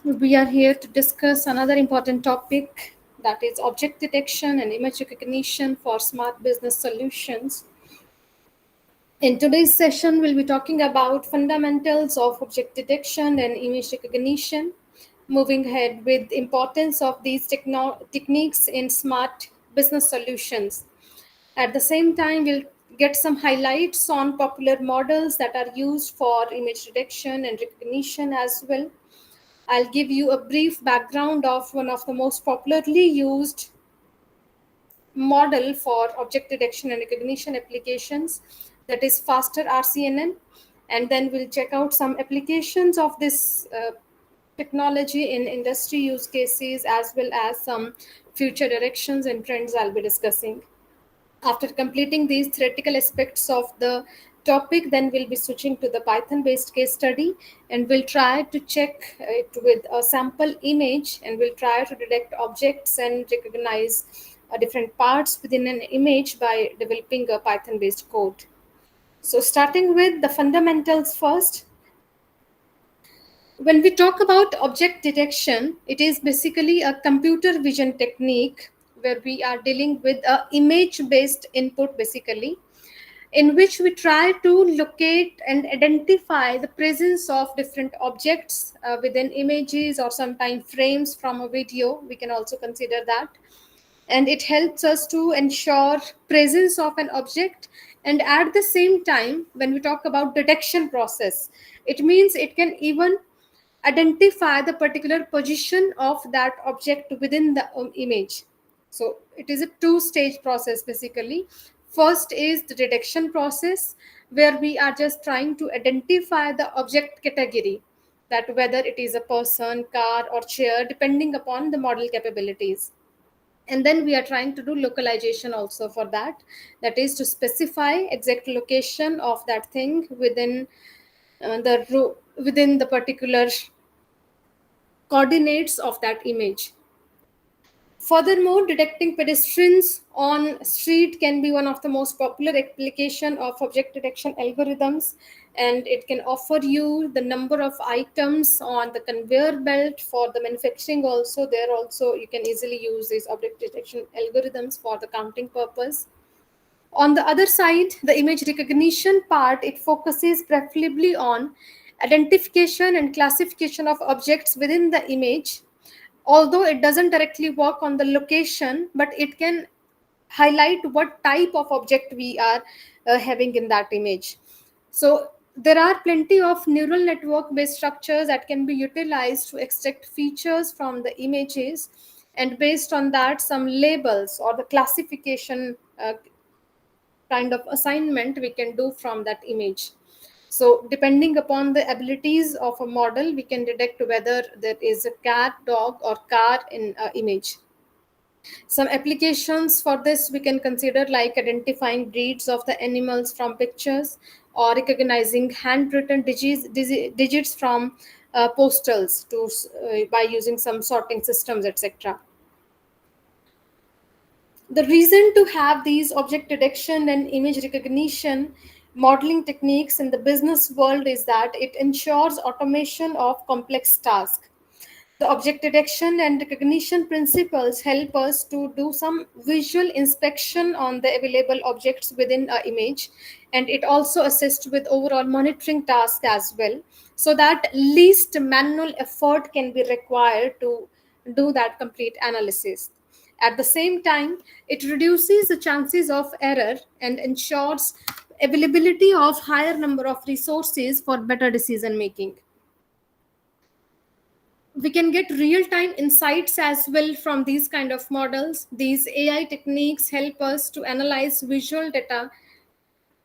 We are here to discuss another important topic, that is object detection and image recognition for smart business solutions. In today's session, we'll be talking about fundamentals of object detection and image recognition, moving ahead with importance of these techniques in smart business solutions. At the same time, we'll get some highlights on popular models that are used for image detection and recognition as well. I'll give you a brief background of one of the most popularly used model for object detection and recognition applications, that is faster RCNN, and then we'll check out some applications of this technology in industry use cases, as well as some future directions and trends I'll be discussing. After completing these theoretical aspects of the topic, then we'll be switching to the Python based case study, and we'll try to check it with a sample image, and we'll try to detect objects and recognize different parts within an image by developing a Python based code. So starting with the fundamentals first. When we talk about object detection, it is basically a computer vision technique where we are dealing with a image based input, basically, in which we try to locate and identify the presence of different objects within images, or sometimes frames from a video. We can also consider that. And it helps us to ensure presence of an object. And at the same time, when we talk about detection process, it means it can even identify the particular position of that object within the image. So it is a two-stage process basically. First is the detection process, where we are just trying to identify the object category, that whether it is a person, car, or chair, depending upon the model capabilities. And then we are trying to do localization also for that, that is to specify exact location of that thing within within the particular coordinates of that image. Furthermore, detecting pedestrians on street can be one of the most popular application of object detection algorithms, and it can offer you the number of items on the conveyor belt for the manufacturing. Also, there also you can easily use these object detection algorithms for the counting purpose. On the other side, the image recognition part, it focuses preferably on identification and classification of objects within the image. Although it doesn't directly work on the location, but it can highlight what type of object we are having in that image. So there are plenty of neural network based structures that can be utilized to extract features from the images, and based on that, some labels or the classification kind of assignment we can do from that image. So depending upon the abilities of a model, we can detect whether there is a cat, dog, or car in an image. Some applications for this we can consider, like identifying breeds of the animals from pictures, or recognizing handwritten digits from postals by using some sorting systems, etc. The reason to have these object detection and image recognition modeling techniques in the business world is that it ensures automation of complex tasks. The object detection and recognition principles help us to do some visual inspection on the available objects within an image, and it also assists with overall monitoring tasks as well, so that least manual effort can be required to do that complete analysis. At the same time, it reduces the chances of error and ensures availability of higher number of resources for better decision making. We can get real-time insights as well from these kind of models. These AI techniques help us to analyze visual data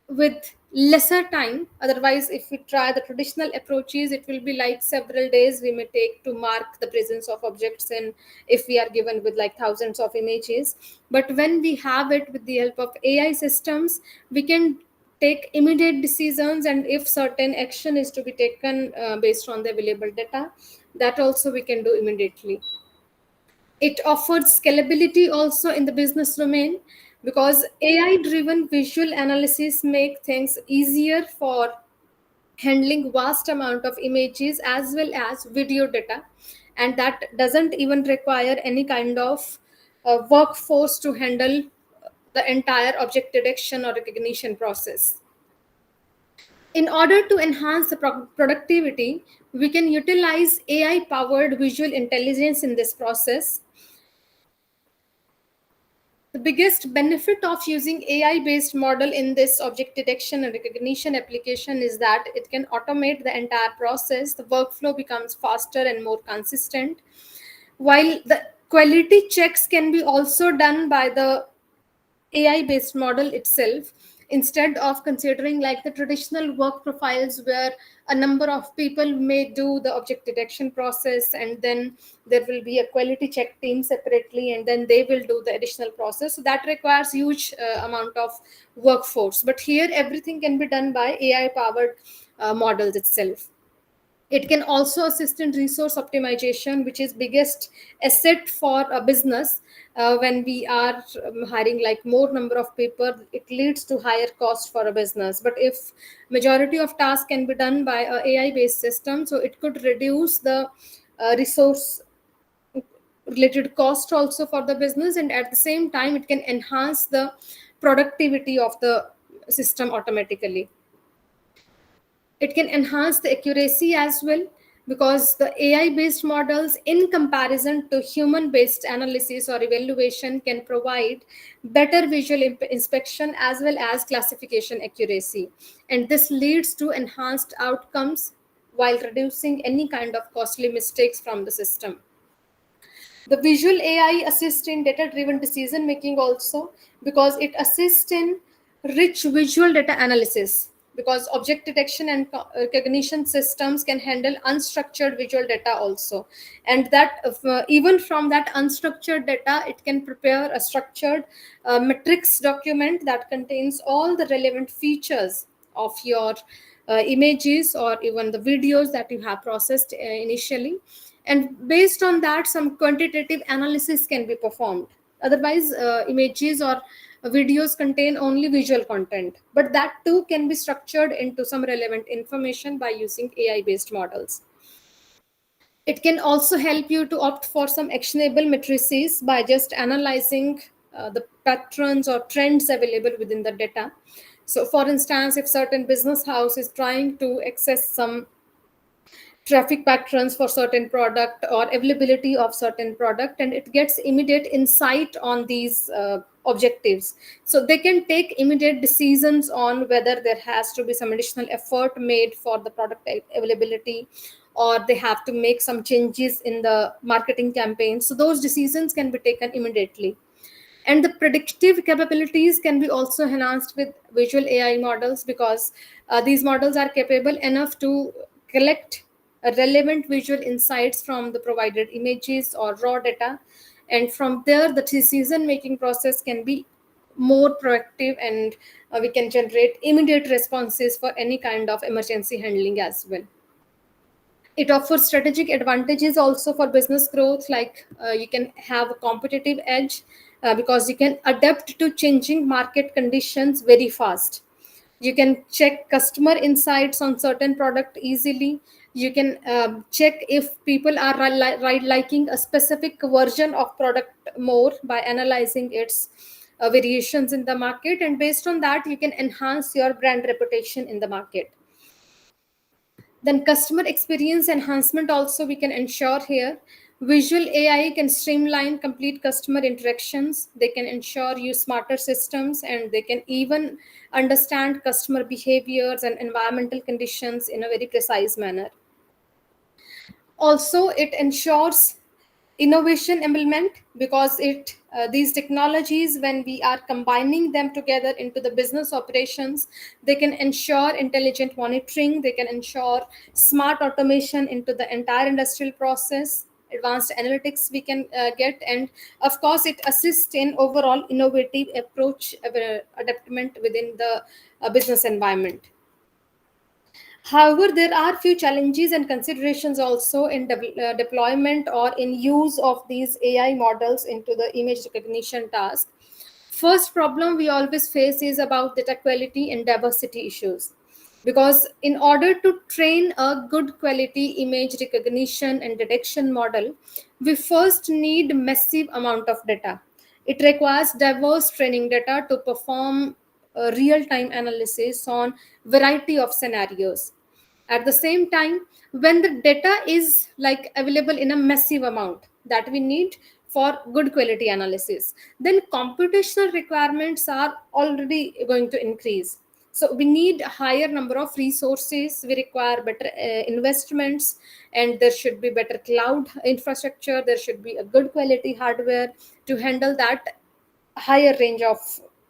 with lesser time. Otherwise, if we try the traditional approaches, it will be like several days we may take to mark the presence of objects, and if we are given with like thousands of images. But when we have it with the help of AI systems, we can take immediate decisions, and if certain action is to be taken based on the available data, that also we can do immediately. It offers scalability also in the business domain, because AI driven visual analysis make things easier for handling vast amount of images as well as video data, and that doesn't even require any kind of workforce to handle the entire object detection or recognition process. In order to enhance the productivity, we can utilize AI powered visual intelligence in this process. The biggest benefit of using AI based model in this object detection and recognition application is that it can automate the entire process. The workflow becomes faster and more consistent, while the quality checks can be also done by the AI based model itself, instead of considering like the traditional work profiles where a number of people may do the object detection process, and then there will be a quality check team separately, and then they will do the additional process. So that requires huge amount of workforce, but here everything can be done by AI powered models itself. It can also assist in resource optimization, which is biggest asset for a business. When we are hiring like more number of people, it leads to higher cost for a business. But if majority of tasks can be done by a AI based system, so it could reduce the resource related cost also for the business, and at the same time it can enhance the productivity of the system automatically. It can enhance the accuracy as well, because the AI based models, in comparison to human based analysis or evaluation, can provide better visual inspection as well as classification accuracy. And this leads to enhanced outcomes while reducing any kind of costly mistakes from the system. The visual AI assists in data driven decision making also, because it assists in rich visual data analysis, because object detection and recognition systems can handle unstructured visual data also, and that even from that unstructured data it can prepare a structured metrics document that contains all the relevant features of your images or even the videos that you have processed initially, and based on that some quantitative analysis can be performed. Otherwise images or videos contain only visual content, but that too can be structured into some relevant information by using AI based models. It can also help you to opt for some actionable matrices by just analyzing the patterns or trends available within the data. So for instance, if certain business house is trying to access some traffic patterns for certain product or availability of certain product, and it gets immediate insight on these objectives, so they can take immediate decisions on whether there has to be some additional effort made for the product availability, or they have to make some changes in the marketing campaign. So those decisions can be taken immediately, and the predictive capabilities can be also enhanced with visual AI models, because these models are capable enough to collect relevant visual insights from the provided images or raw data, and from there the decision making process can be more proactive, and we can generate immediate responses for any kind of emergency handling as well. It offers strategic advantages also for business growth, like you can have a competitive edge because you can adapt to changing market conditions very fast. You can check customer insights on certain product easily. You can check if people are liking a specific version of product more by analyzing its variations in the market, and based on that you can enhance your brand reputation in the market. Then customer experience enhancement also we can ensure here. Visual AI can streamline complete customer interactions. They can ensure you smarter systems, and they can even understand customer behaviors and environmental conditions in a very precise manner. Also, it ensures innovation enablement, because it these technologies, when we are combining them together into the business operations, they can ensure intelligent monitoring, they can ensure smart automation into the entire industrial process, advanced analytics we can get, and of course it assists in overall innovative approach adaptment within the business environment. However, there are few challenges and considerations also in deployment or in use of these AI models into the image recognition task. First problem we always face is about data quality and diversity issues. because in order to train a good quality image recognition and detection model, we first need massive amount of data. It requires diverse training data to perform real time analysis on variety of scenarios. At the same time, when the data is like available in a massive amount that we need for good quality analysis, then computational requirements are already going to increase. So we need a higher number of resources, we require better investments, and there should be better cloud infrastructure, there should be a good quality hardware to handle that higher range of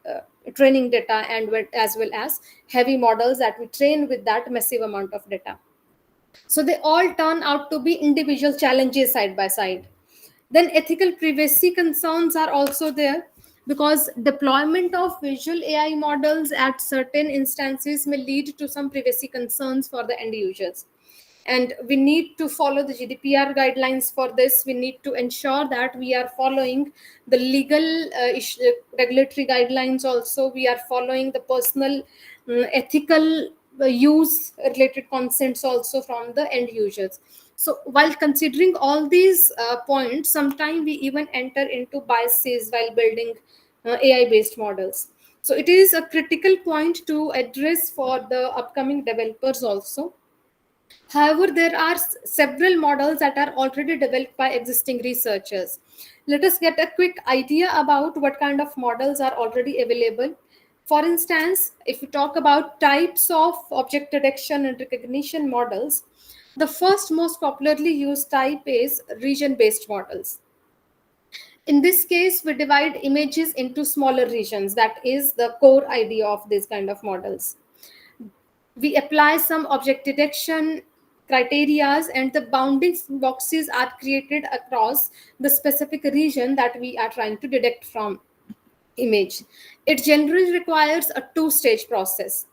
uh, training data, and as well as heavy models that we train with that massive amount of data. So they all turn out to be individual challenges side by side. Then ethical privacy concerns are also there, because deployment of visual AI models at certain instances may lead to some privacy concerns for the end users. And we need to follow the GDPR guidelines for this. We need to ensure that we are following the legal regulatory guidelines. Also, we are following the personal ethical use related consents also from the end users. So while considering all these points, sometimes we even enter into biases while building AI based models. So it is a critical point to address for the upcoming developers also. However, there are several models that are already developed by existing researchers. Let us get a quick idea about what kind of models are already available. For instance, if we talk about types of object detection and recognition models, the first most popularly used type is region based models. In this case, we divide images into smaller regions. That is the core idea of these kind of models. We apply some object detection criterias, and the bounding boxes are created across the specific region that we are trying to detect from image. It generally requires a two-stage process.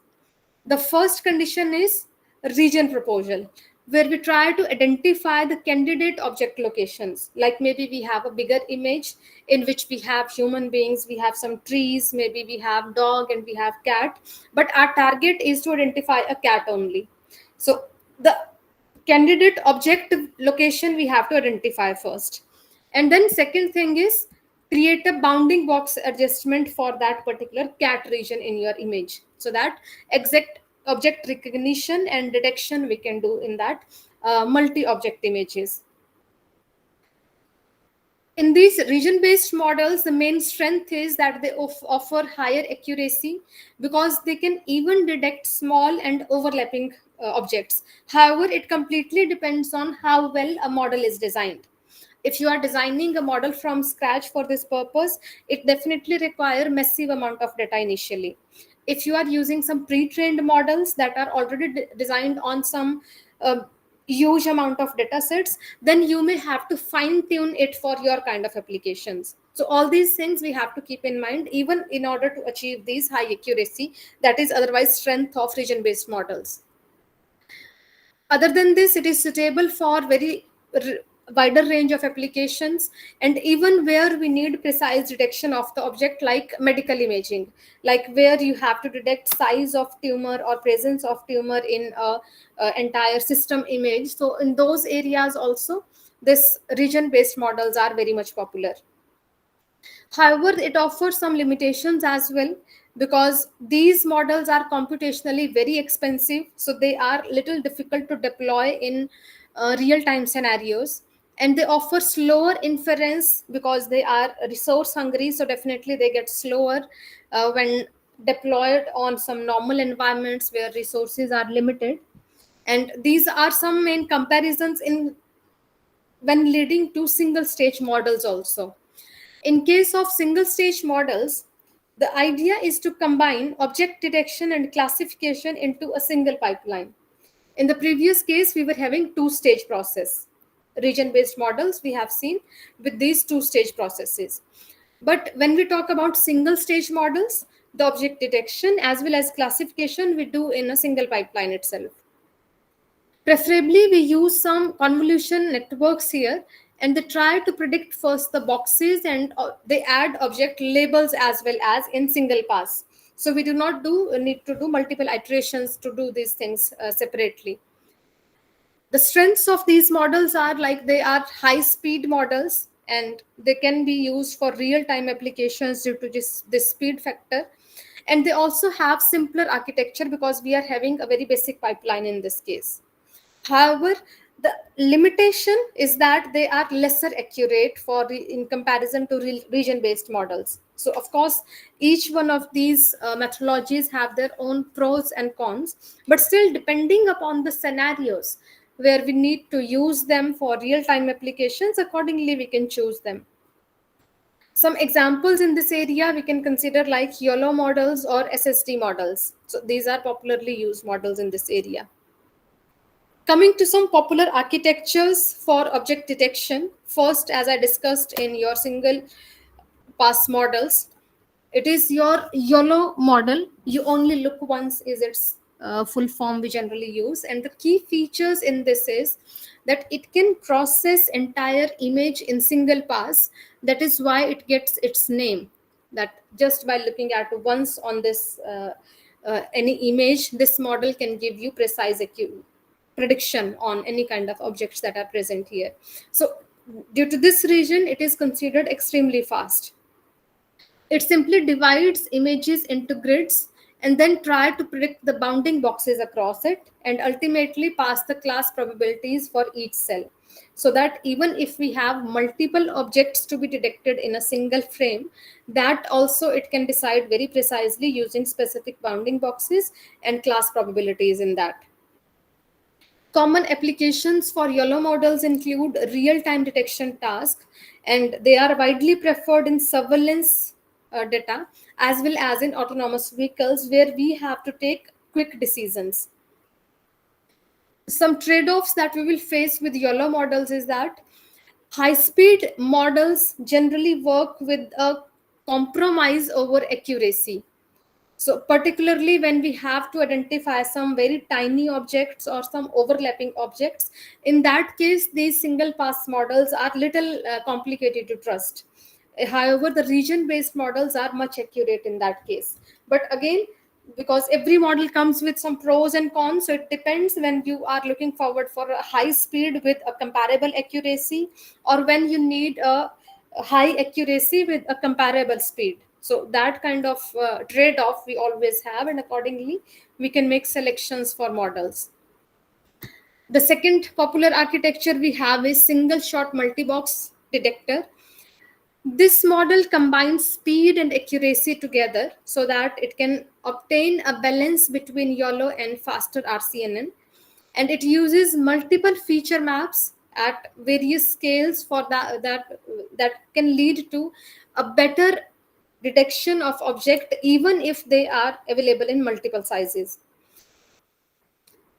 The first condition is region proposal, where we try to identify the candidate object locations. Like maybe we have a bigger image in which we have human beings, we have some trees, maybe we have dog and we have cat, but our target is to identify a cat only. So the candidate object location we have to identify first. And then second thing is create a bounding box adjustment for that particular cat region in your image, so that exact object recognition and detection we can do in that multi object images. In these region based models, the main strength is that they offer higher accuracy, because they can even detect small and overlapping objects. However, it completely depends on how well a model is designed. If you are designing a model from scratch for this purpose, it definitely require massive amount of data initially. If you are using some pre-trained models that are already designed on some uh, huge amount of data sets, then you may have to fine tune it for your kind of applications. So all these things we have to keep in mind, even in order to achieve these high accuracy, that is otherwise strength of region based models. Other than this, it is suitable for very wider range of applications, and even where we need precise detection of the object, like medical imaging, like where you have to detect size of tumor or presence of tumor in a entire system image. So in those areas also, this region based models are very much popular. However, it offers some limitations as well, because these models are computationally very expensive, so they are little difficult to deploy in real-time scenarios, and they offer slower inference because they are resource hungry. So definitely they get slower when deployed on some normal environments where resources are limited. And these are some main comparisons in when leading to single stage models also. In case of single stage models, the idea is to combine object detection and classification into a single pipeline. In the previous case, we were having two-stage process. Region-based models we have seen with these two-stage processes. But when we talk about single-stage models, the object detection as well as classification we do in a single pipeline itself. Preferably, we use some convolution networks here, and they try to predict first the boxes, and they add object labels as well as in single pass. So we do not need to do multiple iterations to do these things separately. The strengths of these models are like they are high speed models, and they can be used for real time applications due to this speed factor. And they also have simpler architecture because we are having a very basic pipeline in this case. However, the limitation is that they are lesser accurate in comparison to region-based models. So, of course, each one of these methodologies have their own pros and cons, but still, depending upon the scenarios where we need to use them for real-time applications, accordingly, we can choose them. Some examples in this area we can consider like YOLO models or SSD models. So, these are popularly used models in this area. Coming to some popular architectures for object detection. First, as I discussed in your single pass models, it is your YOLO model. You only look once is its full form we generally use. And the key features in this is that it can process entire image in single pass. That is why it gets its name. That just by looking at once on this any image, this model can give you precise prediction on any kind of objects that are present here. So due to this reason, it is considered extremely fast. It simply divides images into grids and then try to predict the bounding boxes across it and ultimately pass the class probabilities for each cell. So that even if we have multiple objects to be detected in a single frame, that also it can decide very precisely using specific bounding boxes and class probabilities in that. Common applications for YOLO models include real-time detection tasks, and they are widely preferred in surveillance data as well as in autonomous vehicles where we have to take quick decisions. Some trade-offs that we will face with YOLO models is that high-speed models generally work with a compromise over accuracy. So particularly when we have to identify some very tiny objects or some overlapping objects, in that case, these single pass models are little complicated to trust. However, the region-based models are much accurate in that case. But again, because every model comes with some pros and cons, so it depends when you are looking forward for a high speed with a comparable accuracy, or when you need a high accuracy with a comparable speed. So that kind of trade-off we always have, and accordingly we can make selections for models. The second popular architecture we have is single shot multi-box detector. This model combines speed and accuracy together so that it can obtain a balance between YOLO and faster RCNN. And it uses multiple feature maps at various scales for that can lead to a better detection of object even if they are available in multiple sizes.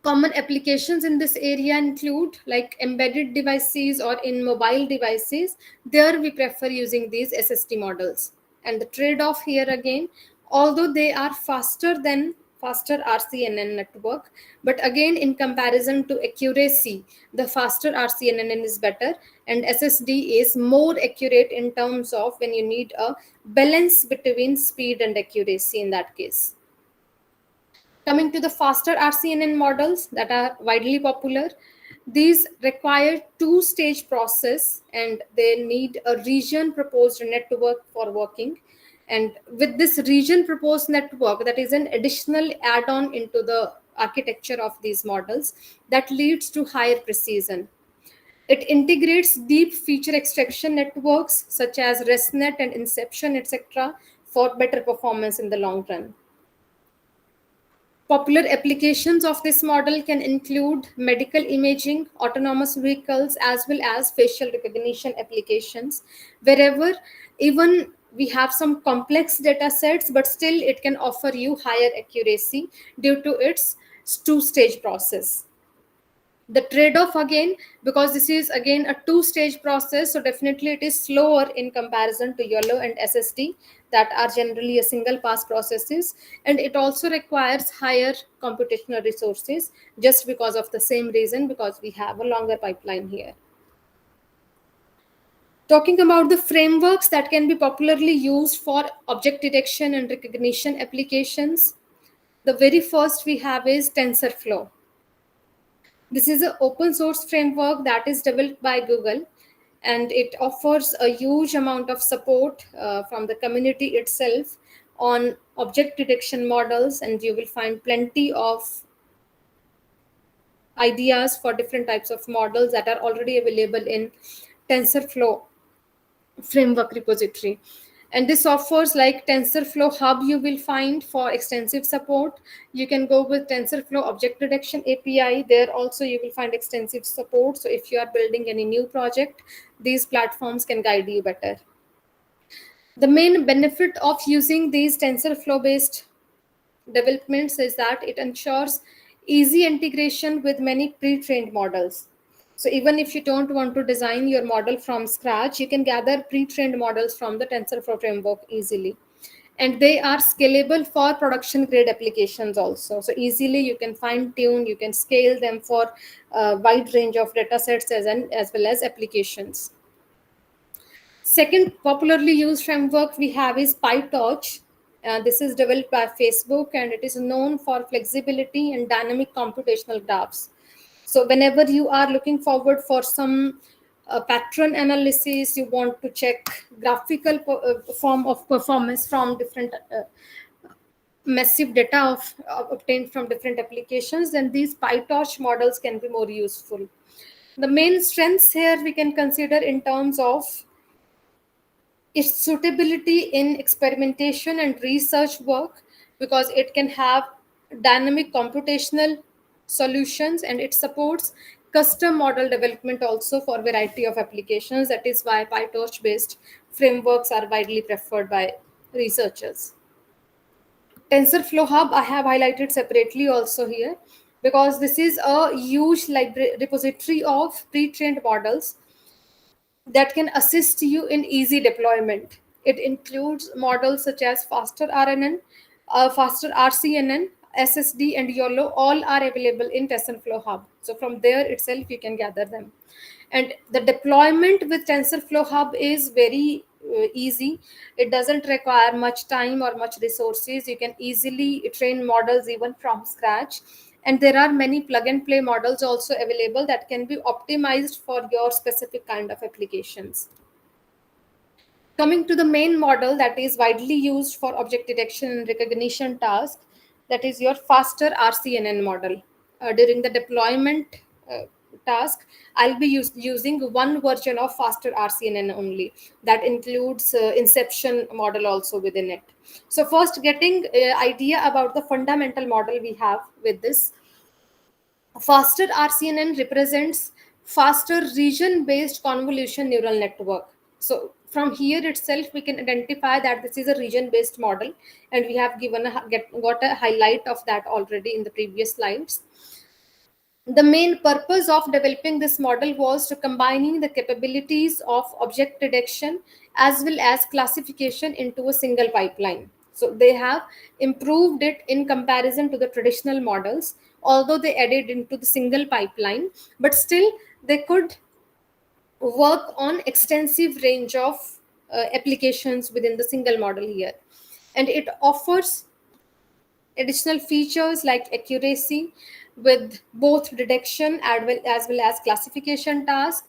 Common applications in this area include like embedded devices or in mobile devices. There we prefer using these SSD models. And the trade-off here again, although they are faster than faster RCNN network, but again in comparison to accuracy, the faster RCNN is better and SSD is more accurate in terms of when you need a balance between speed and accuracy in that case. Coming to the faster RCNN models that are widely popular, these require two-stage process and they need a region proposed network for working. And with this region proposed network, that is an additional add-on into the architecture of these models that leads to higher precision. It integrates deep feature extraction networks such as ResNet and Inception, etc., for better performance in the long run. Popular applications of this model can include medical imaging, autonomous vehicles, as well as facial recognition applications, wherever even we have some complex data sets, but still it can offer you higher accuracy due to its two-stage process. The trade-off again, because this is again a two-stage process, so definitely it is slower in comparison to YOLO and SSD that are generally a single pass processes, and it also requires higher computational resources just because of the same reason, because we have a longer pipeline here. Talking about the frameworks that can be popularly used for object detection and recognition applications, the very first we have is TensorFlow. This is an open source framework that is developed by Google, and it offers a huge amount of support from the community itself on object detection models, and you will find plenty of ideas for different types of models that are already available in TensorFlow framework repository. And this offers like TensorFlow Hub you will find for extensive support. You can go with TensorFlow Object Detection API. There also you will find extensive support. So if you are building any new project, these platforms can guide you better. The main benefit of using these TensorFlow based developments is that it ensures easy integration with many pre-trained models. So even if you don't want to design your model from scratch, you can gather pre-trained models from the TensorFlow framework easily. And they are scalable for production grade applications also. So easily you can fine tune, you can scale them for a wide range of data sets as well as applications. Second popularly used framework we have is PyTorch. This is developed by Facebook, and it is known for flexibility and dynamic computational graphs. So whenever you are looking forward for some pattern analysis, you want to check graphical form of performance from different massive data obtained from different applications, then these PyTorch models can be more useful. The main strengths here we can consider in terms of its suitability in experimentation and research work, because it can have dynamic computational solutions, and it supports custom model development also for a variety of applications. That is why PyTorch based frameworks are widely preferred by researchers. TensorFlow Hub I have highlighted separately also here, because this is a huge library repository of pre-trained models that can assist you in easy deployment. It includes models such as Faster RNN, Faster RCNN, SSD, and YOLO. All are available in TensorFlow Hub. So from there itself, you can gather them. And the deployment with TensorFlow Hub is very easy. It doesn't require much time or much resources. You can easily train models even from scratch, and there are many plug and play models also available that can be optimized for your specific kind of applications. Coming to the main model that is widely used for object detection and recognition tasks, that is your Faster RCNN model. During the deployment task, I'll be using one version of Faster RCNN only. That includes Inception model also within it. So first, getting idea about the fundamental model we have with this. Faster RCNN represents faster region-based convolution neural network. So from here itself, we can identify that this is a region-based model, and we have got a highlight of that already in the previous slides. The main purpose of developing this model was to combining the capabilities of object detection as well as classification into a single pipeline. So they have improved it in comparison to the traditional models, although they added into the single pipeline, but still they could work on extensive range of applications within the single model here. And it offers additional features like accuracy with both detection as well as classification tasks.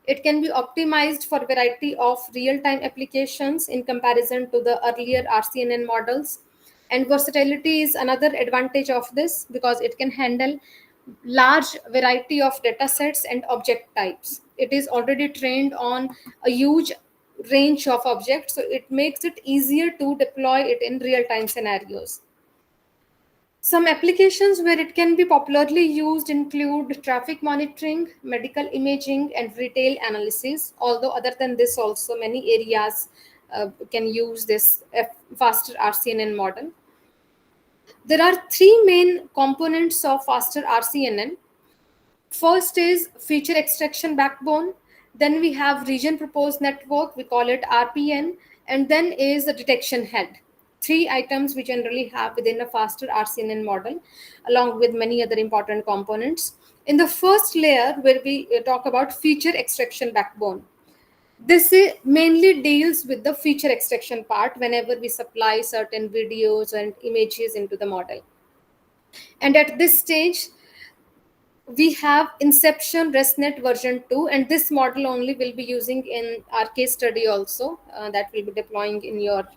It can be optimized for a variety of real-time applications in comparison to the earlier RCNN models. And versatility is another advantage of this, because it can handle large variety of data sets and object types. It is already trained on a huge range of objects, so it makes it easier to deploy it in real-time scenarios. Some applications where it can be popularly used include traffic monitoring, medical imaging, and retail analysis. Although, other than this, also many areas can use this Faster RCNN model. There are three main components of Faster RCNN. First is feature extraction backbone. Then we have region proposed network, we call it RPN, and then is the detection head. Three items we generally have within a Faster RCNN model, along with many other important components. In the first layer, where we talk about feature extraction backbone, This mainly deals with the feature extraction part whenever we supply certain videos and images into the model. And at this stage, we have Inception ResNet version 2, and this model only will be using in our case study also, that will be deploying in your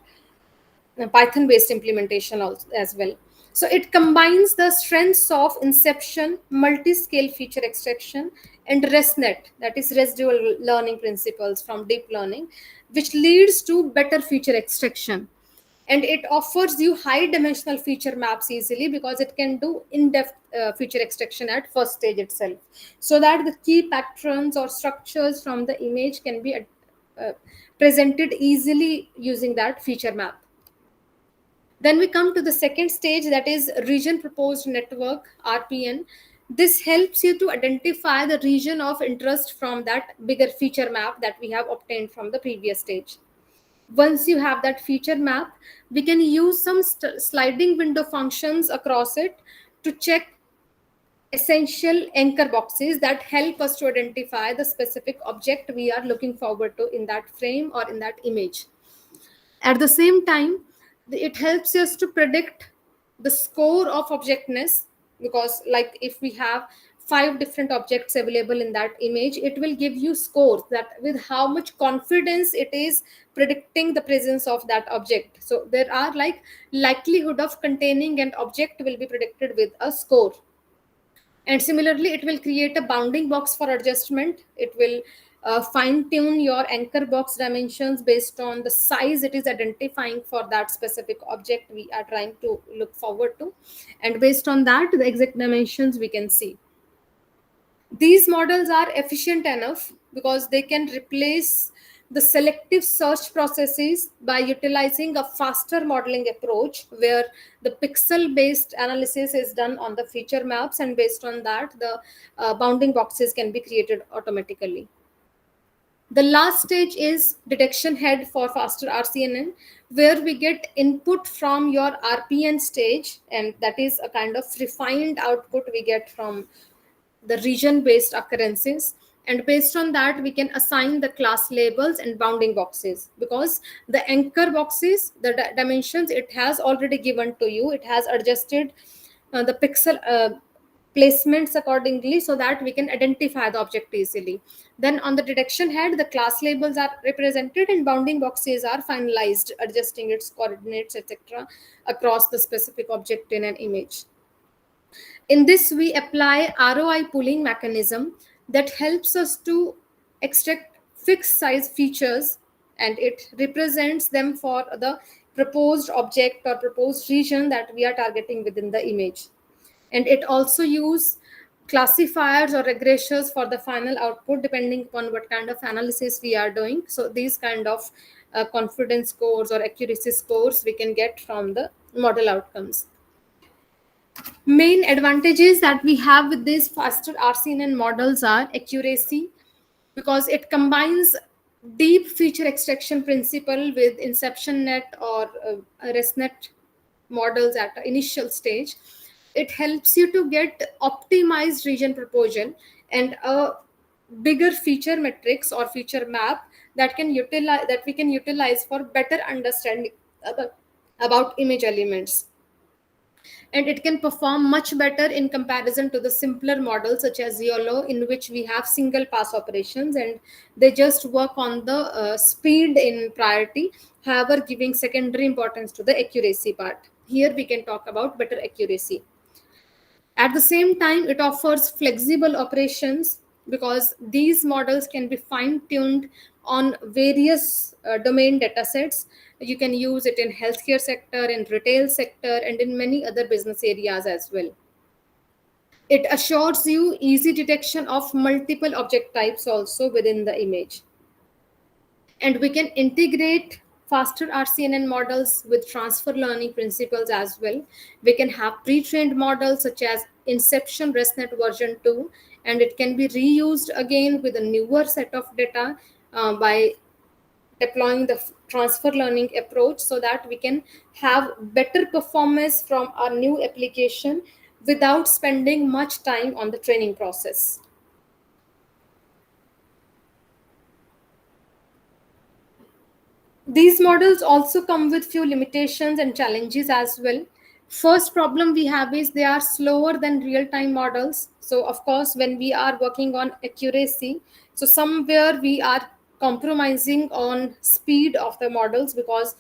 Python based implementation also, as well. So it combines the strengths of Inception, multi-scale feature extraction, and ResNet, that is residual learning principles from deep learning, which leads to better feature extraction. And it offers you high dimensional feature maps easily because it can do in-depth feature extraction at first stage itself, so that the key patterns or structures from the image can be uh, presented easily using that feature map. Then we come to the second stage, that is region proposed network, RPN. This helps you to identify the region of interest from that bigger feature map that we have obtained from the previous stage. Once you have that feature map, we can use some sliding window functions across it to check essential anchor boxes that help us to identify the specific object we are looking forward to in that frame or in that image. At the same time, it helps us to predict the score of objectness, because like if we have 5 different objects available in that image, it will give you scores that with how much confidence it is predicting the presence of that object. So there are like likelihood of containing an object will be predicted with a score. And similarly, it will create a bounding box for adjustment. It will fine tune your anchor box dimensions based on the size it is identifying for that specific object we are trying to look forward to, and based on that the exact dimensions we can see. These models are efficient enough because they can replace the selective search processes by utilizing a faster modeling approach where the pixel based analysis is done on the feature maps, and based on that the bounding boxes can be created automatically. The last stage is detection head for faster RCNN, where we get input from your RPN stage, and that is a kind of refined output we get from the region based occurrences. And based on that, we can assign the class labels and bounding boxes, because the anchor boxes, the dimensions it has already given to you, it has adjusted the pixel placements accordingly so that we can identify the object easily. Then on the detection head, the class labels are represented and bounding boxes are finalized, adjusting its coordinates, etc., across the specific object in an image. In this, we apply ROI pooling mechanism that helps us to extract fixed size features, and it represents them for the proposed object or proposed region that we are targeting within the image. And it also use classifiers or regressors for the final output depending upon what kind of analysis we are doing. So these kind of confidence scores or accuracy scores we can get from the model outcomes. Main advantages that we have with these faster RCNN models are accuracy, because it combines deep feature extraction principle with Inception net or ResNet models at the initial stage. It helps you to get optimized region proportion and a bigger feature matrix or feature map that we can utilize for better understanding about image elements. And it can perform much better in comparison to the simpler models such as YOLO, in which we have single pass operations and they just work on the speed in priority, however giving secondary importance to the accuracy part. Here we can talk about better accuracy. At the same time, it offers flexible operations because these models can be fine-tuned on various domain datasets. You can use it in healthcare sector, in retail sector, and in many other business areas as well. It assures you easy detection of multiple object types also within the image. And we can integrate faster RCNN models with transfer learning principles as well. We can have pre-trained models such as Inception ResNet version 2, and it can be reused again with a newer set of data by deploying the transfer learning approach, so that we can have better performance from our new application without spending much time on the training process. These models also come with few limitations and challenges as well. First problem we have is they are slower than real-time models. So of course, when we are working on accuracy, so somewhere we are compromising on speed of the models, because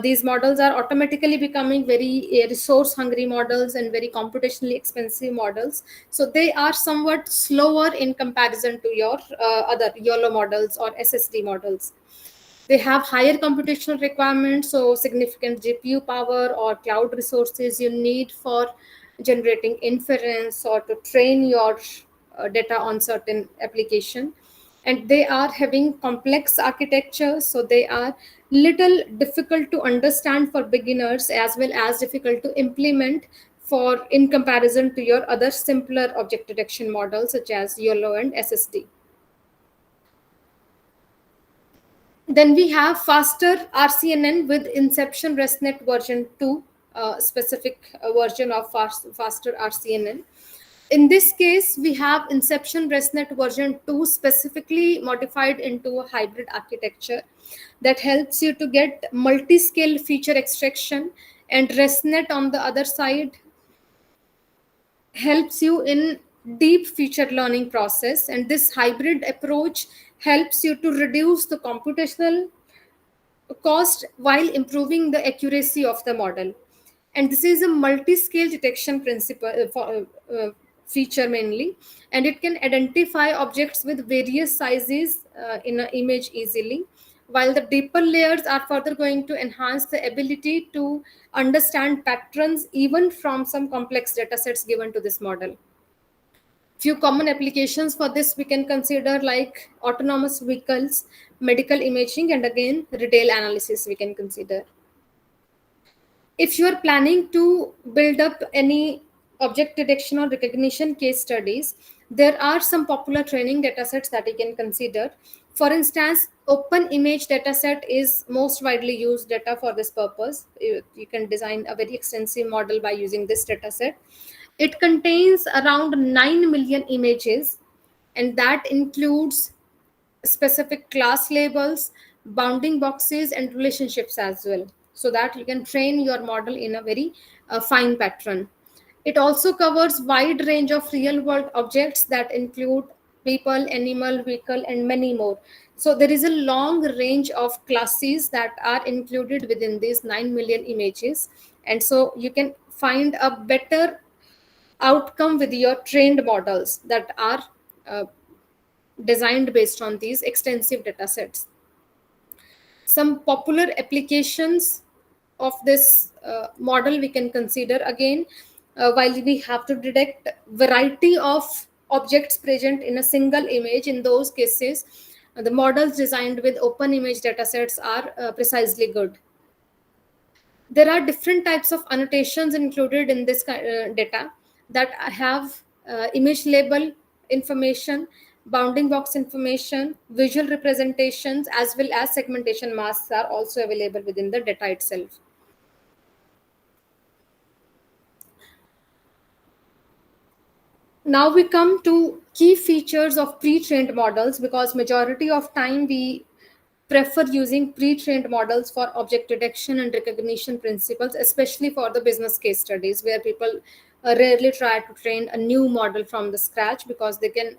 these models are automatically becoming very resource hungry models and very computationally expensive models. So they are somewhat slower in comparison to your other YOLO models or SSD models. They have higher computational requirements, so significant GPU power or cloud resources you need for generating inference or to train your data on certain application. And they are having complex architecture, so they are little difficult to understand for beginners as well as difficult to implement for in comparison to your other simpler object detection models such as YOLO and SSD. Then we have faster RCNN with Inception ResNet version 2, specific version of faster RCNN. In this case, we have Inception ResNet version 2 specifically modified into a hybrid architecture that helps you to get multi-scale feature extraction, and ResNet on the other side helps you in deep feature learning process. And this hybrid approach helps you to reduce the computational cost while improving the accuracy of the model. And this is a multi-scale detection principle feature mainly, and it can identify objects with various sizes in an image easily, while the deeper layers are further going to enhance the ability to understand patterns even from some complex data sets given to this model. Few common applications for this we can consider, like autonomous vehicles, medical imaging, and again retail analysis we can consider. If you are planning to build up any object detection or recognition case studies, there are some popular training datasets that you can consider. For instance, open image dataset is most widely used data for this purpose. You can design a very extensive model by using this dataset. It contains around 9 million images, and that includes specific class labels, bounding boxes, and relationships as well, so that you can train your model in a very fine pattern. It also covers wide range of real world objects that include people, animal, vehicle, and many more. So there is a long range of classes that are included within these 9 million images, and so you can find a better outcome with your trained models that are uh, designed based on these extensive data sets. Some popular applications of this model we can consider, again, while we have to detect variety of objects present in a single image. In those cases, the models designed with open image datasets are precisely good. There are different types of annotations included in this data that have image label information, bounding box information, visual representations, as well as segmentation masks are also available within the data itself. Now we come to key features of pre-trained models, because majority of time we prefer using pre-trained models for object detection and recognition principles, especially for the business case studies where people rarely try to train a new model from the scratch, because they can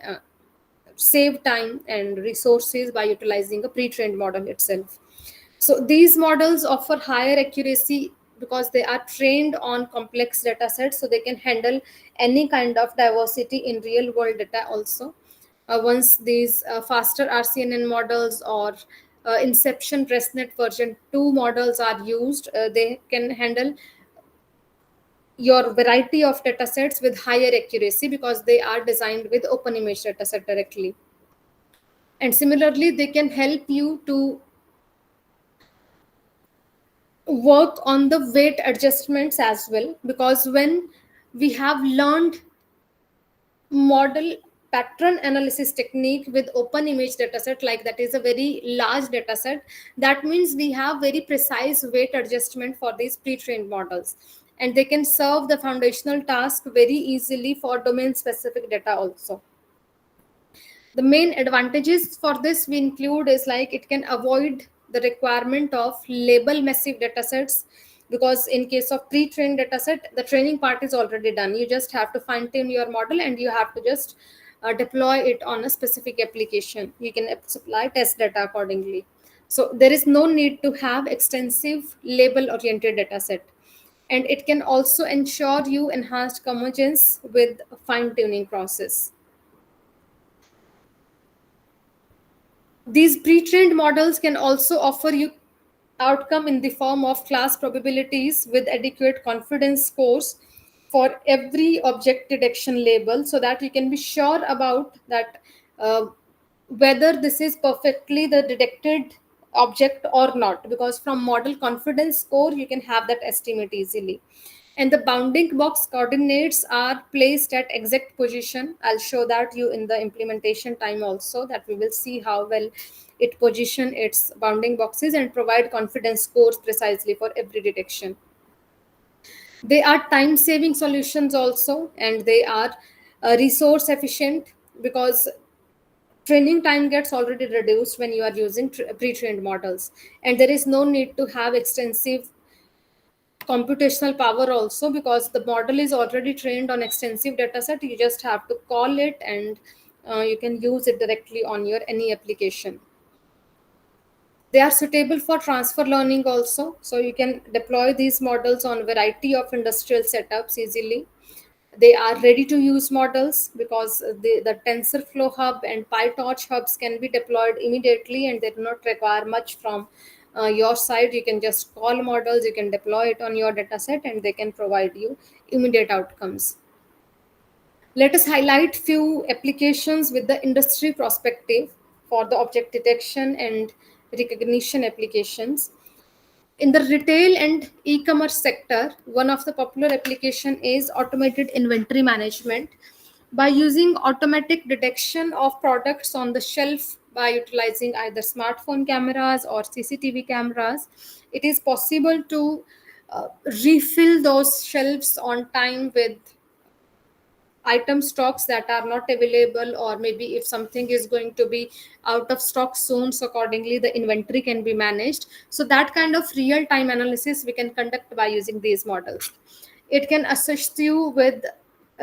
save time and resources by utilizing a pre-trained model itself. So these models offer higher accuracy because they are trained on complex data sets, so they can handle any kind of diversity in real world data also. Once these faster RCNN models or Inception ResNet version 2 models are used, they can handle your variety of data sets with higher accuracy because they are designed with open image dataset directly. And similarly, they can help you to work on the weight adjustments as well, because when we have learned model pattern analysis technique with open image dataset, like that is a very large dataset, that means we have very precise weight adjustment for these pre-trained models, and they can serve the foundational task very easily for domain specific data also. The main advantages for this we include is like it can avoid the requirement of label massive datasets, because in case of pre-trained dataset, the training part is already done. You just have to fine tune your model and you have to just deploy it on a specific application. You can supply test data accordingly. So there is no need to have extensive label oriented dataset. And it can also ensure you enhanced convergence with fine tuning process. These pre-trained models can also offer you outcome in the form of class probabilities with adequate confidence scores for every object detection label, so that you can be sure about that whether this is perfectly the detected object or not, because from model confidence score you can have that estimate easily. And the bounding box coordinates are placed at exact position. I'll show that you in the implementation time also, that we will see how well it position its bounding boxes and provide confidence scores precisely for every detection. They are time saving solutions also, and they are resource efficient, because training time gets already reduced when you are using pre-trained models, and there is no need to have extensive computational power also, because the model is already trained on extensive dataset. You just have to call it, and you can use it directly on your any application. They are suitable for transfer learning also, so you can deploy these models on a variety of industrial setups easily. They are ready to use models, because the TensorFlow hub and PyTorch hubs can be deployed immediately, and they do not require much from your side. You can just call models, you can deploy it on your dataset, and they can provide you immediate outcomes. Let us highlight few applications with the industry perspective for the object detection and recognition applications. In the retail and e-commerce sector, one of the popular application is automated inventory management. By using automatic detection of products on the shelf by utilizing either smartphone cameras or CCTV cameras, it is possible to refill those shelves on time with item stocks that are not available, or maybe if something is going to be out of stock soon, so accordingly the inventory can be managed. So that kind of real time analysis we can conduct by using these models. It can assist you with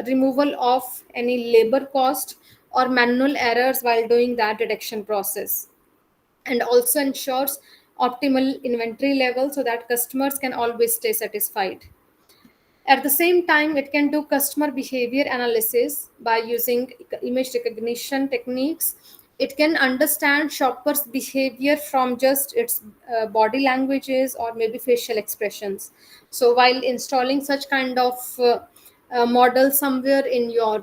removal of any labor cost or manual errors while doing that detection process, and also ensures optimal inventory level so that customers can always stay satisfied. At the same time, it can do customer behavior analysis by using image recognition techniques. It can understand shoppers' behavior from just its body languages or maybe facial expressions. So, while installing such kind of model somewhere in your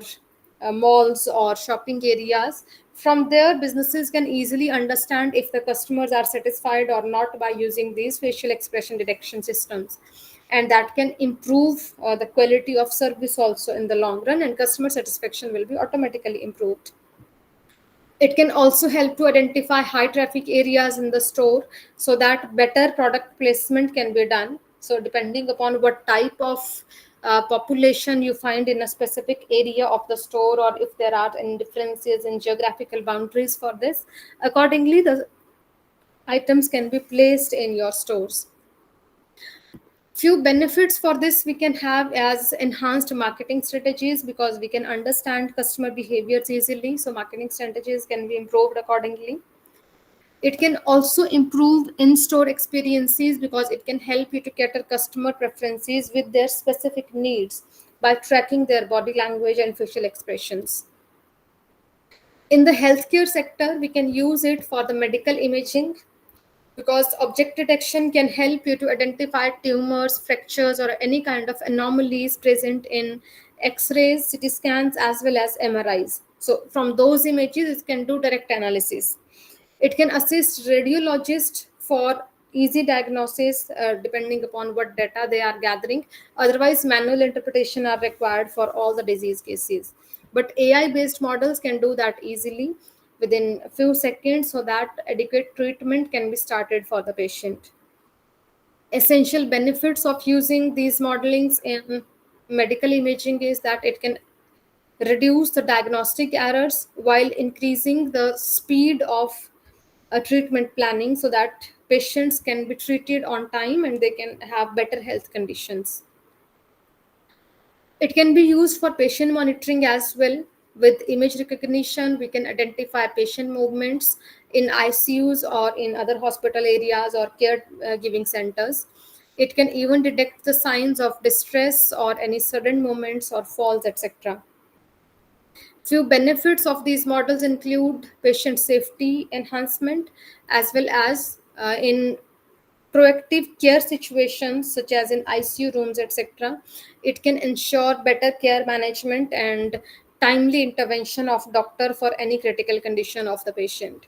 malls or shopping areas, from there, businesses can easily understand if the customers are satisfied or not by using these facial expression detection systems, and that can improve the quality of service also in the long run, and customer satisfaction will be automatically improved. It can also help to identify high traffic areas in the store, so that better product placement can be done. So depending upon what type of population you find in a specific area of the store, or if there are any differences in geographical boundaries for this, accordingly the items can be placed in your stores. Few benefits for this we can have as enhanced marketing strategies, because we can understand customer behaviors easily, so marketing strategies can be improved accordingly. It can also improve in-store experiences, because it can help you to cater customer preferences with their specific needs by tracking their body language and facial expressions. In the healthcare sector, we can use it for the medical imaging, because object detection can help you to identify tumors, fractures, or any kind of anomalies present in x-rays, CT scans, as well as MRIs. So from those images it can do direct analysis. It can assist radiologists for easy diagnosis depending upon what data they are gathering. Otherwise, manual interpretation are required for all the disease cases. But AI based models can do that easily within a few seconds, so that adequate treatment can be started for the patient. Essential benefits of using these modelings in medical imaging is that it can reduce the diagnostic errors while increasing the speed of treatment planning, so that patients can be treated on time and they can have better health conditions. It can be used for patient monitoring as well. With image recognition, we can identify patient movements in ICUs or in other hospital areas or caregiving centers. It can even detect the signs of distress or any sudden movements or falls, etc. Few benefits of these models include patient safety enhancement, as well as in proactive care situations such as in ICU rooms, etc. It can ensure better care management and timely intervention of doctor for any critical condition of the patient.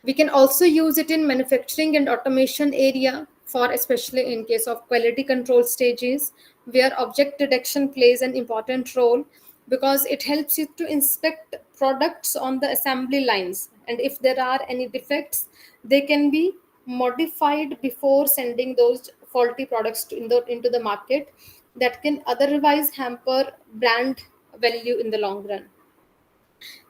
We can also use it in manufacturing and automation area for especially in case of quality control stages where object detection plays an important role, because it helps you to inspect products on the assembly lines, and if there are any defects they can be modified before sending those faulty products into the market that can otherwise hamper brand value in the long run.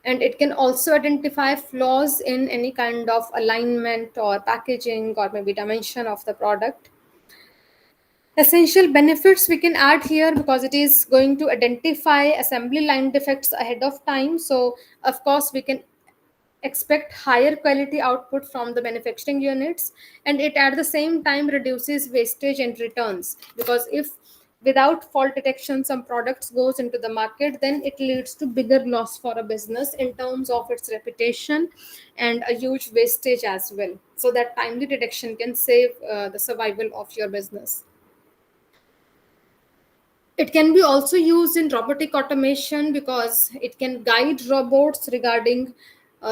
And it can also identify flaws in any kind of alignment or packaging or maybe dimension of the product. Essential benefits we can add here, because it is going to identify assembly line defects ahead of time, so of course we can expect higher quality output from the manufacturing units, and it at the same time reduces wastage and returns, because if without fault detection some products goes into the market, then it leads to bigger loss for a business in terms of its reputation and a huge wastage as well. So that timely detection can save the survival of your business. It can be also used in robotic automation, because it can guide robots regarding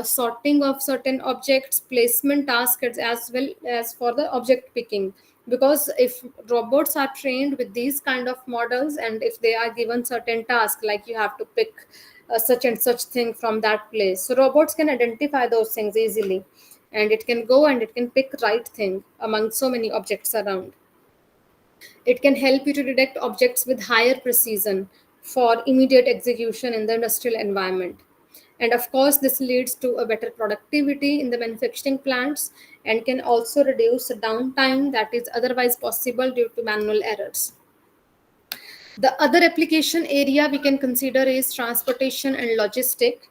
sorting of certain objects, placement tasks, as well as for the object picking. Because if robots are trained with these kind of models, and if they are given certain tasks like you have to pick such and such thing from that place, so robots can identify those things easily, and it can go and it can pick right thing among so many objects around. It can help you to detect objects with higher precision for immediate execution in the industrial environment. And of course, this leads to a better productivity in the manufacturing plants and can also reduce the downtime that is otherwise possible due to manual errors. The other application area we can consider is transportation and logistic.